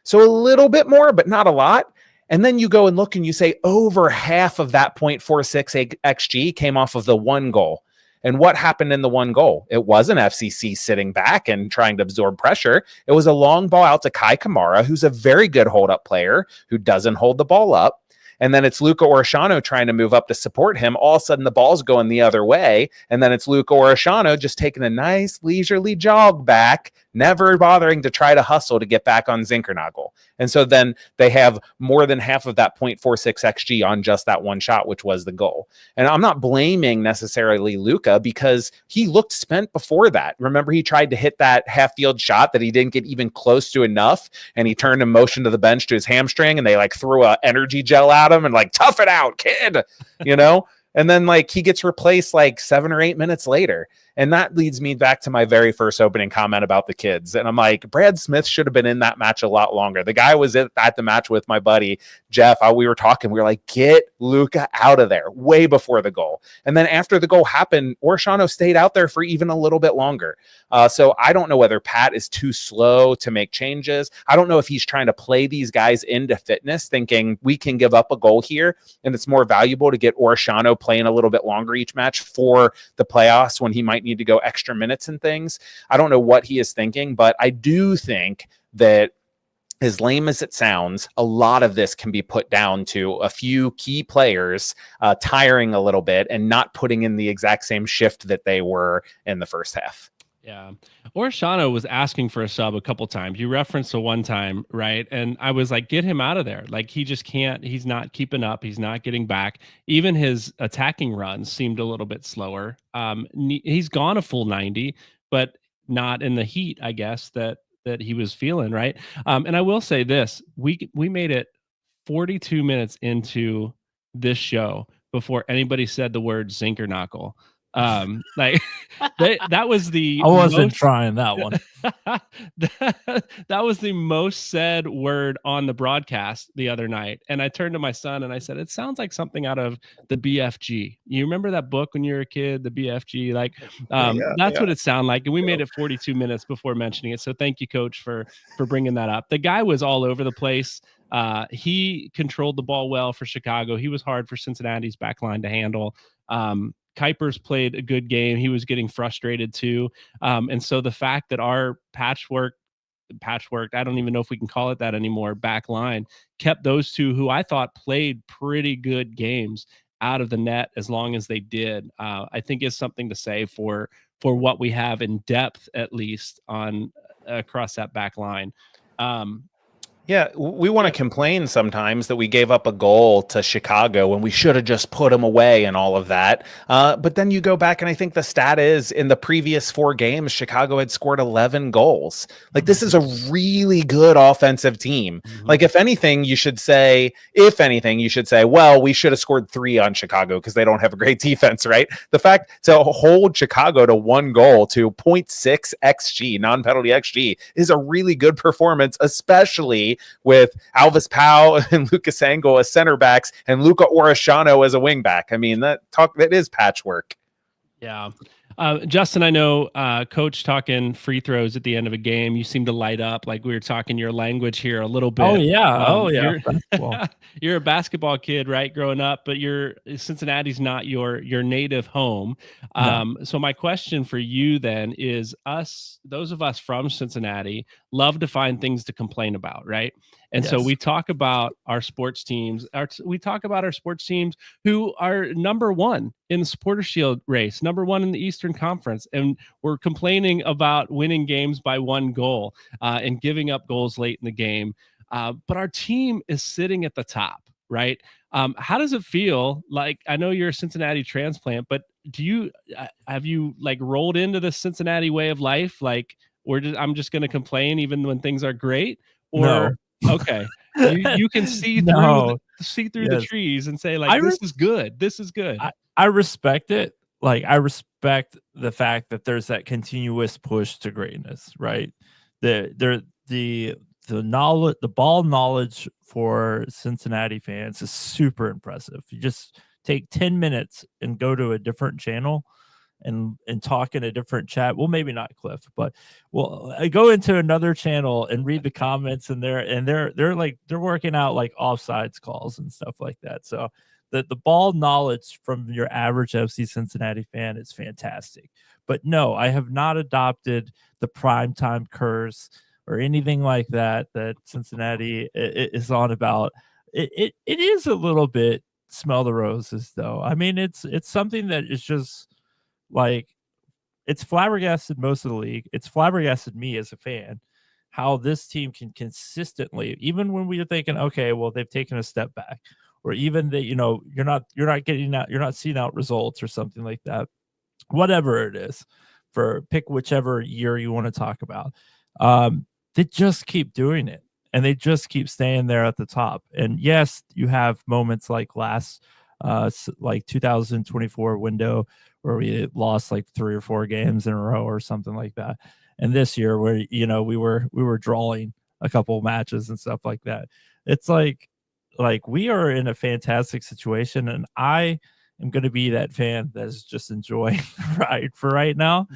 So a little bit more, but not a lot. And then you go and look and you say over half of that 0.46 XG came off of the one goal. And what happened in the one goal? It wasn't FCC sitting back and trying to absorb pressure. It was a long ball out to Kai Kamara, who's a very good hold-up player who doesn't hold the ball up. And then it's Luca Orishano trying to move up to support him. All of a sudden, the ball's going the other way. And then it's Luca Orishano just taking a nice leisurely jog back, never bothering to try to hustle to get back on Zinkernagel. And so then they have more than half of that 0.46 XG on just that one shot, which was the goal. And I'm not blaming necessarily Luca because he looked spent before that. Remember, he tried to hit that half-field shot that he didn't get even close to enough, and he turned and motioned to the bench to his hamstring, and they threw a energy gel at him and tough it out, kid, And then he gets replaced 7 or 8 minutes later. And that leads me back to my very first opening comment about the kids. And I'm like, Brad Smith should have been in that match a lot longer. The guy was at the match with my buddy, Jeff. We were talking. We were like, get Luca out of there way before the goal. And then after the goal happened, Orishano stayed out there for even a little bit longer. So I don't know whether Pat is too slow to make changes. I don't know if he's trying to play these guys into fitness, thinking we can give up a goal here, and it's more valuable to get Orishano playing a little bit longer each match for the playoffs when he might need to go extra minutes and things. I don't know what he is thinking, but I do think that, as lame as it sounds, a lot of this can be put down to a few key players tiring a little bit and not putting in the exact same shift that they were in the first half. Yeah. Orishano was asking for a sub a couple times. You referenced the one time, right? And I was like, get him out of there. He just can't, he's not keeping up. He's not getting back. Even his attacking runs seemed a little bit slower. He's gone a full 90, but not in the heat, I guess, that he was feeling, right? And I will say this, we made it 42 minutes into this show before anybody said the word Zinkernagel. That was the I wasn't trying that one. that was the most said word on the broadcast the other night. And I turned to my son and I said, it sounds like something out of the BFG. You remember that book when you were a kid, the BFG? That's what it sounded like. And we made it 42 minutes before mentioning it. So thank you, Coach, for bringing that up. The guy was all over the place. He controlled the ball well for Chicago. He was hard for Cincinnati's back line to handle. Kuipers played a good game. He was getting frustrated too. And so the fact that our patchwork, I don't even know if we can call it that anymore, back line kept those two who I thought played pretty good games out of the net as long as they did, I think is something to say for what we have in depth, at least on across that back line. Yeah, we want to complain sometimes that we gave up a goal to Chicago when we should have just put them away and all of that. But then you go back, and I think the stat is in the previous 4 games, Chicago had scored 11 goals. This is a really good offensive team. Mm-hmm. If anything, you should say, well, we should have scored 3 on Chicago because they don't have a great defense, right? The fact to hold Chicago to 1 goal to 0.6 XG, non-penalty XG, is a really good performance, especially with Alvis Powell and Lucas Angle as center backs and Luca Orishano as a wing back. I mean, that is patchwork. Yeah. Justin, I know Coach talking free throws at the end of a game. You seem to light up like we were talking your language here a little bit. Oh yeah, You're basketball. you're a basketball kid, right? Growing up, but Cincinnati's not your native home. No, So my question for you then is, those of us from Cincinnati, love to find things to complain about, right? And so yes, we talk about our sports teams. We talk about our sports teams who are number one in the Supporter Shield race, number one in the Eastern Conference, and we're complaining about winning games by 1 goal and giving up goals late in the game. But our team is sitting at the top, right? How does it feel? Like, I know you're a Cincinnati transplant, but have you like rolled into the Cincinnati way of life? Like, I'm just going to complain even when things are great, or no, okay, you can see through no. the Yes, trees and say like, I this res- is good, this is good. I respect it. Like I respect the fact that there's that continuous push to greatness, right? The knowledge, the ball knowledge for Cincinnati fans is super impressive. You just take 10 minutes and go to a different channel and talk in a different chat. Well, maybe not Cliff, but well, I go into another channel and read the comments, and they're working out like offsides calls and stuff like that. So the ball knowledge from your average FC Cincinnati fan is fantastic. But no, I have not adopted the primetime curse or anything like that Cincinnati is on about. It is a little bit smell the roses, though. I mean, it's something that is just like, it's flabbergasted most of the league. It's flabbergasted me as a fan how this team can consistently, even when we are thinking, okay, well, they've taken a step back, or even that, you're not getting out, you're not seeing out results or something like that. Whatever it is, for pick whichever year you want to talk about. They just keep doing it, and they just keep staying there at the top. And yes, you have moments like like 2024 window where we lost like 3 or 4 games in a row or something like that. And this year where we were drawing a couple matches and stuff like that. It's like we are in a fantastic situation, and I am going to be that fan that's just enjoying the ride for right now,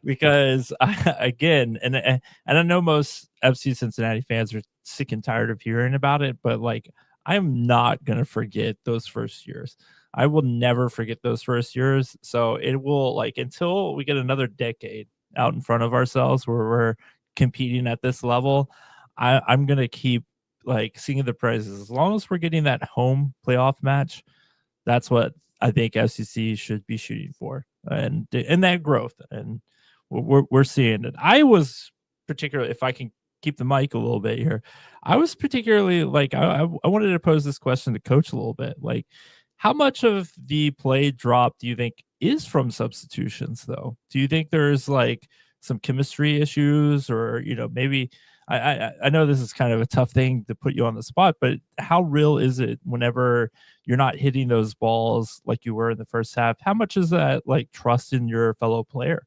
because again, and I know most FC Cincinnati fans are sick and tired of hearing about it, but like, I'm not going to forget those first years. I will never forget those first years. So it will, like, until we get another decade out in front of ourselves where we're competing at this level, I'm going to keep like singing the praises. As long as we're getting that home playoff match, that's what I think FCC should be shooting for, and that growth. And we're seeing it. I was particularly, if I can keep the mic a little bit here, I was particularly like, I wanted to pose this question to Coach a little bit. Like, how much of the play drop do you think is from substitutions, though? Do you think there's like some chemistry issues, or maybe I know this is kind of a tough thing to put you on the spot, but how real is it whenever you're not hitting those balls like you were in the first half? How much is that like trust in your fellow player?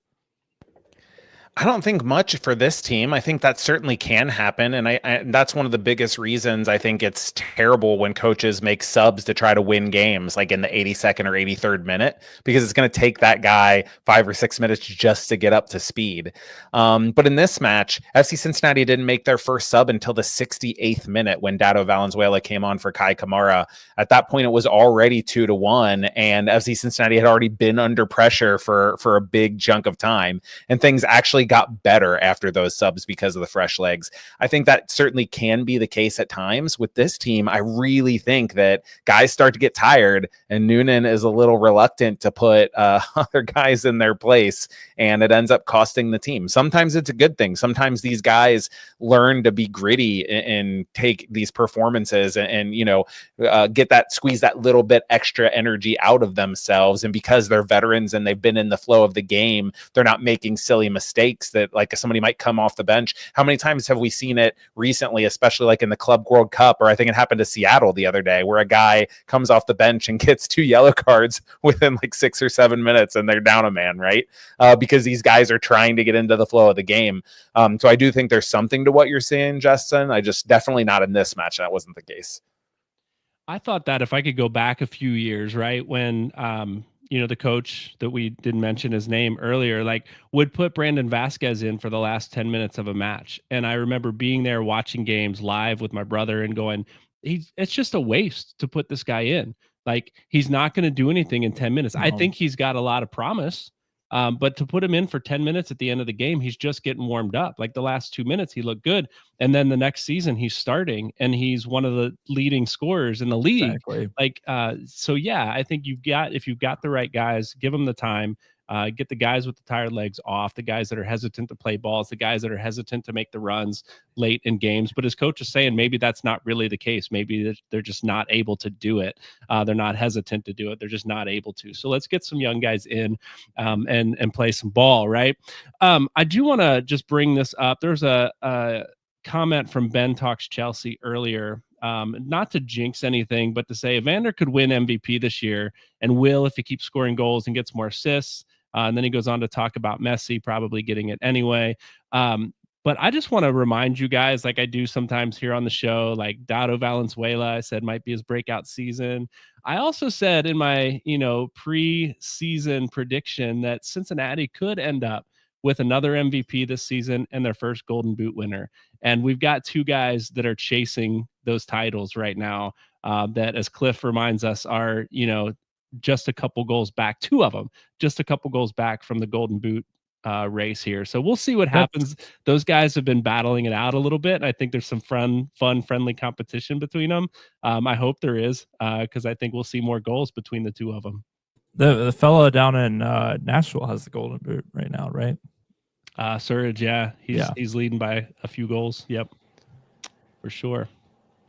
I don't think much for this team. I think that certainly can happen. And that's one of the biggest reasons I think it's terrible when coaches make subs to try to win games, like in the 82nd or 83rd minute, because it's going to take that guy 5 or 6 minutes just to get up to speed. But in this match, FC Cincinnati didn't make their first sub until the 68th minute when Dado Valenzuela came on for Kai Kamara. At that point, it was already 2-1, and FC Cincinnati had already been under pressure for a big chunk of time, and things actually got better after those subs because of the fresh legs. I think that certainly can be the case at times. With this team, I really think that guys start to get tired, and Noonan is a little reluctant to put other guys in their place, and it ends up costing the team. Sometimes it's a good thing. Sometimes these guys learn to be gritty and take these performances and squeeze that little bit extra energy out of themselves. And because they're veterans and they've been in the flow of the game, they're not making silly mistakes that like somebody might come off the bench. How many times have we seen it recently, especially like in the Club World Cup, or I think it happened to Seattle the other day, where a guy comes off the bench and gets 2 yellow cards within like 6 or 7 minutes and they're down a man, right? Because these guys are trying to get into the flow of the game. So I do think there's something to what you're saying, Justin. I just definitely not in this match. That wasn't the case. I thought that if I could go back a few years, right, when the coach that we didn't mention his name earlier, like would put Brandon Vasquez in for the last 10 minutes of a match. And I remember being there watching games live with my brother and going, it's just a waste to put this guy in. Like, he's not going to do anything in 10 minutes. I think he's got a lot of promise. But to put him in for 10 minutes at the end of the game, he's just getting warmed up. Like the last 2 minutes, he looked good. And then the next season he's starting and he's one of the leading scorers in the league. Exactly. Like, so yeah, I think if you've got the right guys, give them the time. Get the guys with the tired legs off, the guys that are hesitant to play balls, the guys that are hesitant to make the runs late in games. But as coach is saying, maybe that's not really the case. Maybe they're just not able to do it. They're not hesitant to do it. They're just not able to. So let's get some young guys in and play some ball, right? I do want to just bring this up. There's a comment from Ben Talks Chelsea earlier. Not to jinx anything, but to say Evander could win MVP this year and will if he keeps scoring goals and gets more assists. And then he goes on to talk about Messi probably getting it anyway. But I just want to remind you guys, like I do sometimes here on the show, like Dado Valenzuela, I said might be his breakout season. I also said in my, pre-season prediction that Cincinnati could end up with another MVP this season and their first Golden Boot winner. And we've got two guys that are chasing those titles right now that, as Cliff reminds us, are, just a couple goals back, two of them, just a couple goals back from the Golden Boot race here. So we'll see what happens. Those guys have been battling it out a little bit. I think there's some fun, friendly competition between them. I hope there is, because I think we'll see more goals between the two of them. The fellow down in Nashville has the Golden Boot right now, right? Surge, yeah. He's leading by a few goals. Yep, for sure.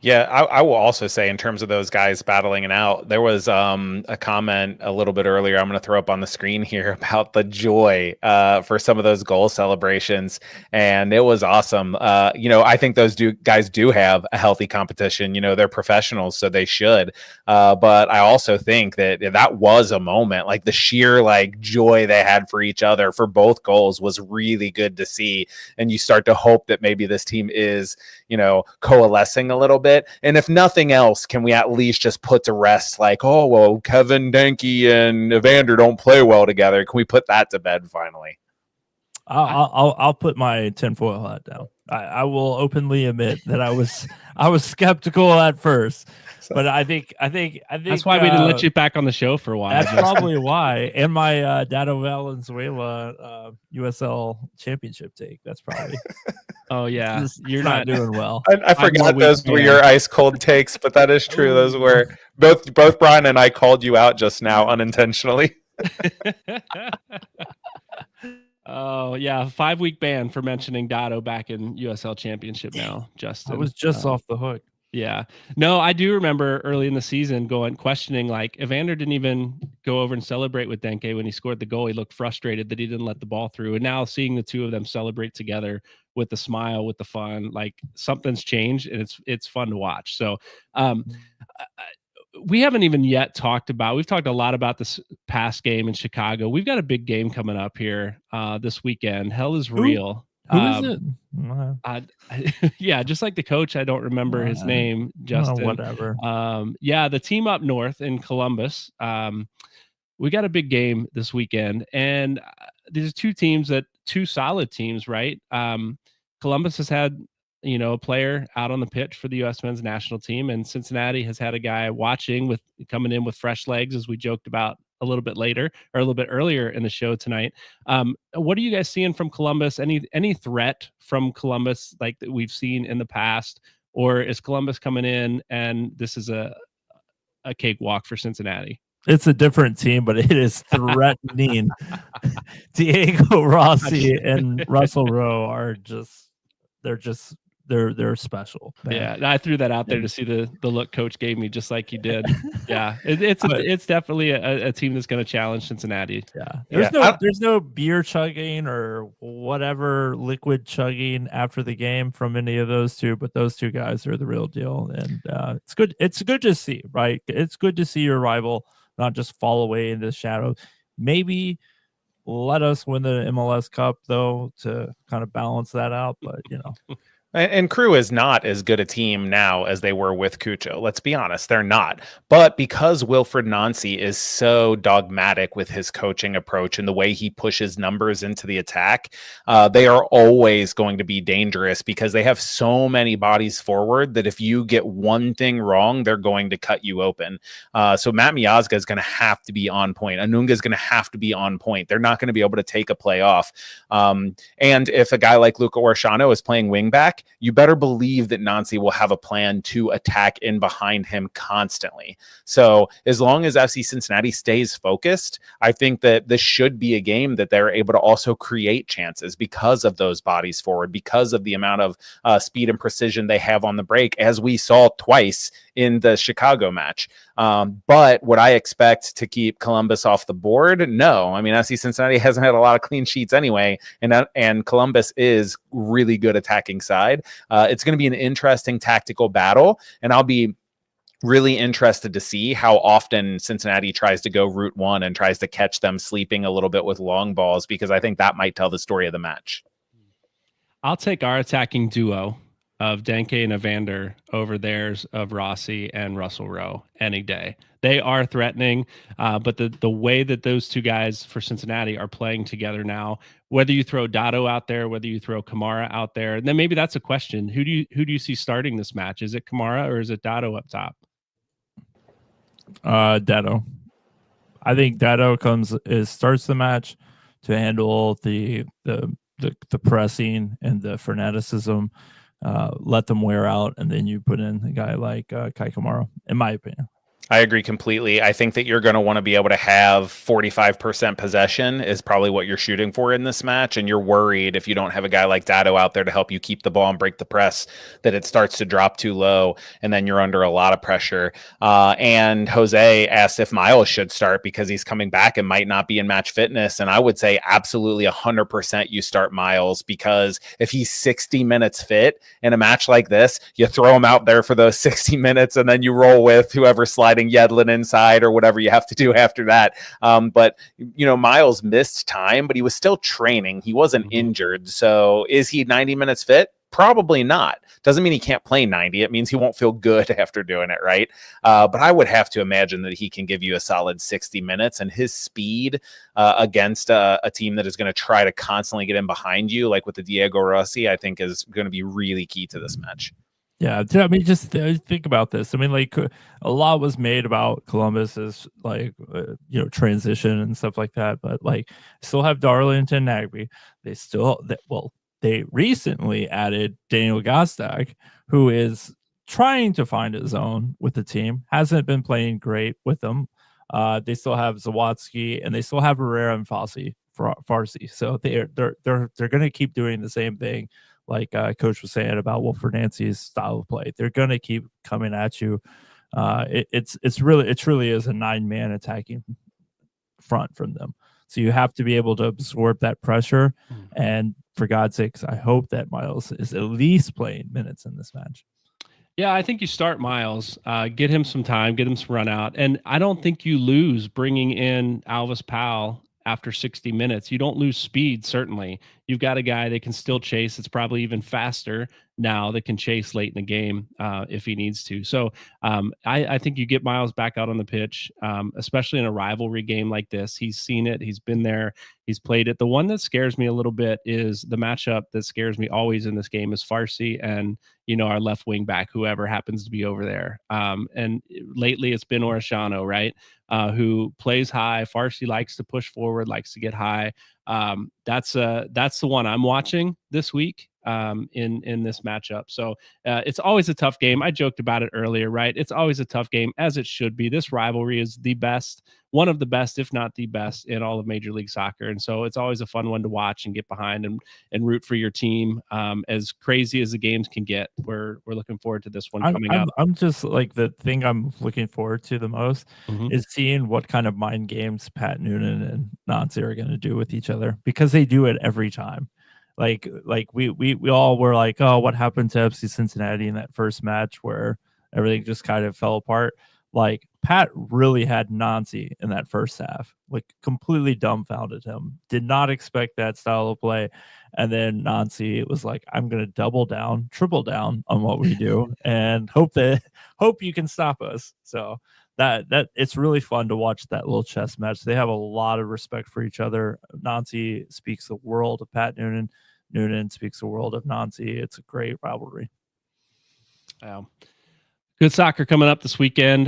Yeah, I will also say in terms of those guys battling it out, there was a comment a little bit earlier I'm going to throw up on the screen here about the joy for some of those goal celebrations, and it was awesome. I think those guys do have a healthy competition. They're professionals, so they should. But I also think that was a moment, like the sheer joy they had for each other for both goals was really good to see, and you start to hope that maybe this team is coalescing a little bit. And if nothing else, can we at least just put to rest Kevin Denke and Evander don't play well together? Can we put that to bed finally? I'll put my tinfoil hat down. I will openly admit that I was skeptical at first, but I think that's why we didn't let you back on the show for a while. That's probably why. And my Dado Valenzuela USL championship take. That's probably. Oh yeah, you're not doing well. I forgot those were your ice cold takes, but that is true. Those were both Brian and I called you out just now unintentionally. Oh yeah, 5-week ban for mentioning Dado back in USL Championship now, Justin. I was just off the hook. Yeah. No, I do remember early in the season questioning, Evander didn't even go over and celebrate with Denke when he scored the goal. He looked frustrated that he didn't let the ball through. And now seeing the two of them celebrate together with the smile, with the fun, something's changed and it's fun to watch. So we haven't even yet we've talked a lot about this past game in Chicago. We've got a big game coming up here this weekend. Hell is real. Who is it? Yeah, just like the coach, I don't remember his name, Justin. Whatever. The team up north in Columbus. We got a big game this weekend, and these are two solid teams, right? Columbus has had a player out on the pitch for the U.S. men's national team, and Cincinnati has had a guy coming in with fresh legs, as we joked about a little bit later or a little bit earlier in the show tonight. What are you guys seeing from Columbus? Any threat from Columbus like that we've seen in the past, or is Columbus coming in and this is a cakewalk for Cincinnati? It's a different team, but it is threatening. Diego Rossi and Russell Rowe are they're special. Man. Yeah, I threw that out there to see the look coach gave me, just like he did. Yeah, it's definitely a team that's going to challenge Cincinnati. Yeah, there's no beer chugging or whatever liquid chugging after the game from any of those two, but those two guys are the real deal, and it's good. It's good to see, right? It's good to see your rival not just fall away in the shadows. Maybe let us win the MLS Cup though to kind of balance that out, but And Crew is not as good a team now as they were with Cucho. Let's be honest, they're not. But because Wilfred Nancy is so dogmatic with his coaching approach and the way he pushes numbers into the attack, they are always going to be dangerous because they have so many bodies forward that if you get one thing wrong, they're going to cut you open. So Matt Miazga is going to have to be on point. Anunga is going to have to be on point. They're not going to be able to take a play off. And if a guy like Luca Orshano is playing wingback, you better believe that Nancy will have a plan to attack in behind him constantly. So as long as FC Cincinnati stays focused, I think that this should be a game that they're able to also create chances because of those bodies forward, because of the amount of speed and precision they have on the break, as we saw twice in the Chicago match. But would I expect to keep Columbus off the board? No. I mean, FC Cincinnati hasn't had a lot of clean sheets anyway, and Columbus is really good attacking side. It's going to be an interesting tactical battle, and I'll be really interested to see how often Cincinnati tries to go route one and tries to catch them sleeping a little bit with long balls, because I think that might tell the story of the match. I'll take our attacking duo of Denke and Evander over theirs of Rossi and Russell Rowe any day. They are threatening, but the way that those two guys for Cincinnati are playing together now, whether you throw Dotto out there, whether you throw Kamara out there, and then maybe that's a question. Who do you see starting this match? Is it Kamara or is it Dotto up top? Dotto. I think Dotto starts the match to handle the pressing and the fanaticism. Let them wear out, and then you put in a guy like Kai Kamara, in my opinion. I agree completely. I think that you're going to want to be able to have 45% possession is probably what you're shooting for in this match. And you're worried if you don't have a guy like Dotto out there to help you keep the ball and break the press, that it starts to drop too low. And then you're under a lot of pressure. And Jose asked if Miles should start because he's coming back and might not be in match fitness. And I would say absolutely 100% you start Miles, because if he's 60 minutes fit in a match like this, you throw him out there for those 60 minutes and then you roll with whoever slides Yedlin inside or whatever you have to do after that. But, Miles missed time, but he was still training. He wasn't injured. So is he 90 minutes fit? Probably not. Doesn't mean he can't play 90. It means he won't feel good after doing it, right? But I would have to imagine that he can give you a solid 60 minutes, and his speed against a team that is going to try to constantly get in behind you, like with the Diego Rossi, I think is going to be really key to this match. Yeah, I mean, just think about this. I mean, like, a lot was made about Columbus's transition and stuff like that, but like, still have Darlington Nagbe. They recently added Daniel Gostak, who is trying to find his own with the team. Hasn't been playing great with them. They still have Zawadzki, and they still have Herrera and Farsi. So they're going to keep doing the same thing. Like Coach was saying about Wilfred Nancy's style of play, they're going to keep coming at you. It truly is a 9-man attacking front from them. So you have to be able to absorb that pressure. And for God's sakes, I hope that Miles is at least playing minutes in this match. Yeah, I think you start Miles, get him some time, get him some run out. And I don't think you lose bringing in Alvis Powell after 60 minutes. You don't lose speed, certainly. You've got a guy that can still chase. It's probably even faster now that can chase late in the game if he needs to. So I think you get Miles back out on the pitch, especially in a rivalry game like this. He's seen it. He's been there. He's played it. The one that scares me a little bit is the matchup that scares me always in this game is Farsi and, our left wing back, whoever happens to be over there. And lately it's been Orishano, right? Who plays high. Farsi likes to push forward, likes to get high. That's the one I'm watching this week in this matchup. So it's always a tough game. I joked about it earlier, right? It's always a tough game, as it should be. This rivalry is the best, one of the best, if not the best, in all of Major League Soccer. And so it's always a fun one to watch and get behind and root for your team. As crazy as the games can get, we're looking forward to this one coming up. I'm just like, the thing I'm looking forward to the most is seeing what kind of mind games Pat Noonan and Nancy are going to do with each other, because they do it every time. Like we all were like, oh, what happened to FC Cincinnati in that first match where everything just kind of fell apart? Like Pat really had Nancy in that first half, like completely dumbfounded him. Did not expect that style of play. And then Nancy was like, I'm going to double down, triple down on what we do and hope you can stop us. So that it's really fun to watch that little chess match. They have a lot of respect for each other. Nancy speaks the world of Pat Noonan. Noonan speaks the world of Nancy. It's a great rivalry. Wow. Good soccer coming up this weekend.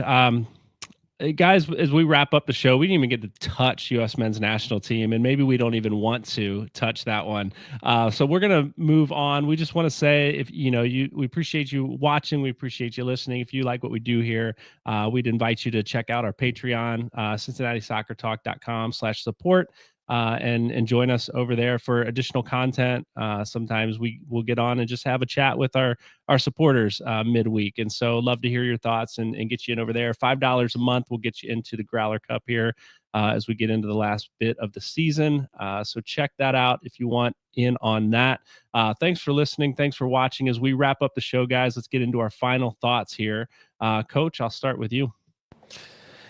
Guys, as we wrap up the show, we didn't even get to touch U.S. men's national team, and maybe we don't even want to touch that one. So we're going to move on. We just want to say, if we appreciate you watching, we appreciate you listening. If you like what we do here, we'd invite you to check out our Patreon, CincinnatiSoccerTalk.com/support. And join us over there for additional content. Sometimes we will get on and just have a chat with our supporters midweek. And so love to hear your thoughts and get you in over there. $5 a month will get you into the Growler Cup here as we get into the last bit of the season. So check that out if you want in on that. Thanks for listening. Thanks for watching. As we wrap up the show, guys, let's get into our final thoughts here. Coach, I'll start with you.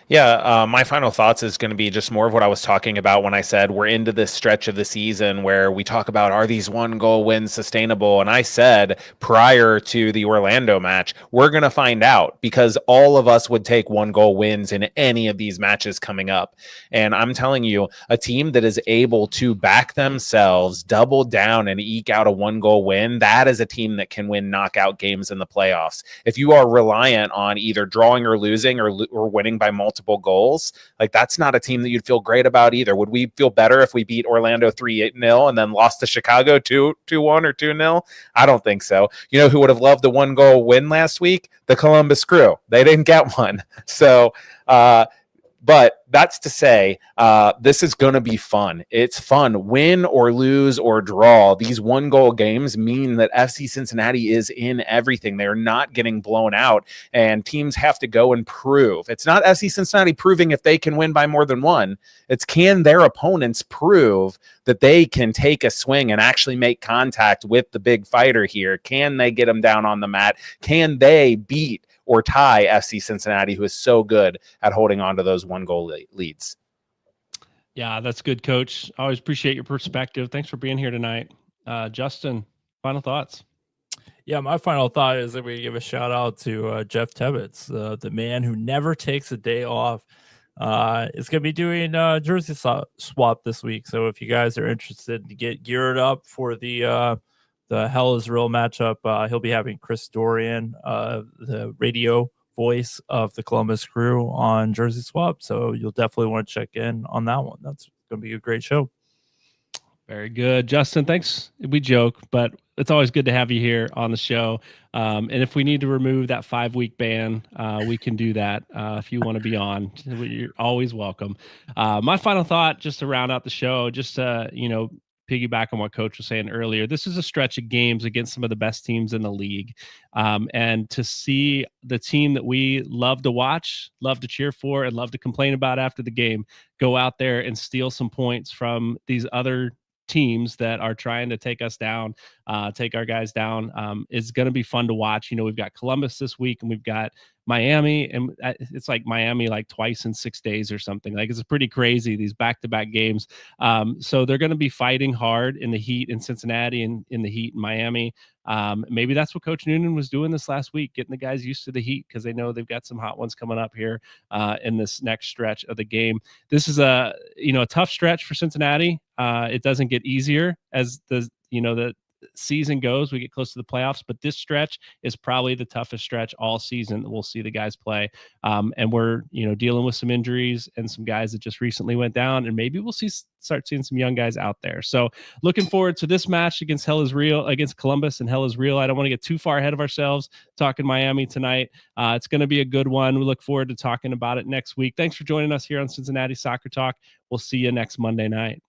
Yeah, my final thoughts is going to be just more of what I was talking about when I said we're into this stretch of the season where we talk about, are these 1-goal wins sustainable? And I said prior to the Orlando match, we're going to find out, because all of us would take 1-goal wins in any of these matches coming up. And I'm telling you, a team that is able to back themselves, double down, and eke out a 1-goal win, that is a team that can win knockout games in the playoffs. If you are reliant on either drawing or losing or winning by multiple goals, like that's not a team that you'd feel great about either. Would we feel better if we beat Orlando 3-0 and then lost to Chicago 2-1 or 2-0? I don't think so. You know who would have loved the 1-goal win last week? The Columbus Crew. They didn't get one. So but that's to say, this is going to be fun. It's fun. Win or lose or draw, these 1-goal games mean that FC Cincinnati is in everything. They're not getting blown out, and teams have to go and prove. It's not FC Cincinnati proving if they can win by more than one. It's, can their opponents prove that they can take a swing and actually make contact with the big fighter here? Can they get them down on the mat? Can they beat or tie FC Cincinnati, who is so good at holding on to those 1-goal leads? Yeah, that's good, Coach. I always appreciate your perspective. Thanks for being here tonight. Justin, final thoughts? Yeah, my final thought is that we give a shout out to Jeff Tebbets, the man who never takes a day off. Is going to be doing jersey swap this week. So if you guys are interested to get geared up for the Hell is Real matchup, he'll be having Chris Dorian, the radio voice of the Columbus Crew, on Jersey Swap. So you'll definitely want to check in on that one. That's going to be a great show. Very good. Justin, thanks. We joke, but it's always good to have you here on the show. And if we need to remove that 5-week ban, we can do that. If you want to be on, you're always welcome. My final thought, just to round out the show, just to, piggyback on what Coach was saying earlier, this is a stretch of games against some of the best teams in the league. And to see the team that we love to watch, love to cheer for, and love to complain about after the game go out there and steal some points from these other teams that are trying to take us down, take our guys down, is going to be fun to watch. We've got Columbus this week, and we've got Miami, and it's like Miami like twice in 6 days or something. Like, it's pretty crazy, these back-to-back games. So they're going to be fighting hard in the heat in Cincinnati and in the heat in Miami. Maybe that's what Coach Noonan was doing this last week, getting the guys used to the heat, because they know they've got some hot ones coming up here in this next stretch of the game. This is a tough stretch for Cincinnati. It doesn't get easier as the season goes. We get close to the playoffs, but this stretch is probably the toughest stretch all season that we'll see the guys play. And we're dealing with some injuries and some guys that just recently went down, and maybe we'll start seeing some young guys out there. So looking forward to this match against Columbus and Hell is Real. I don't want to get too far ahead of ourselves talking Miami tonight. It's going to be a good one. We look forward to talking about it next week. Thanks for joining us here on Cincinnati Soccer Talk. We'll see you next Monday night.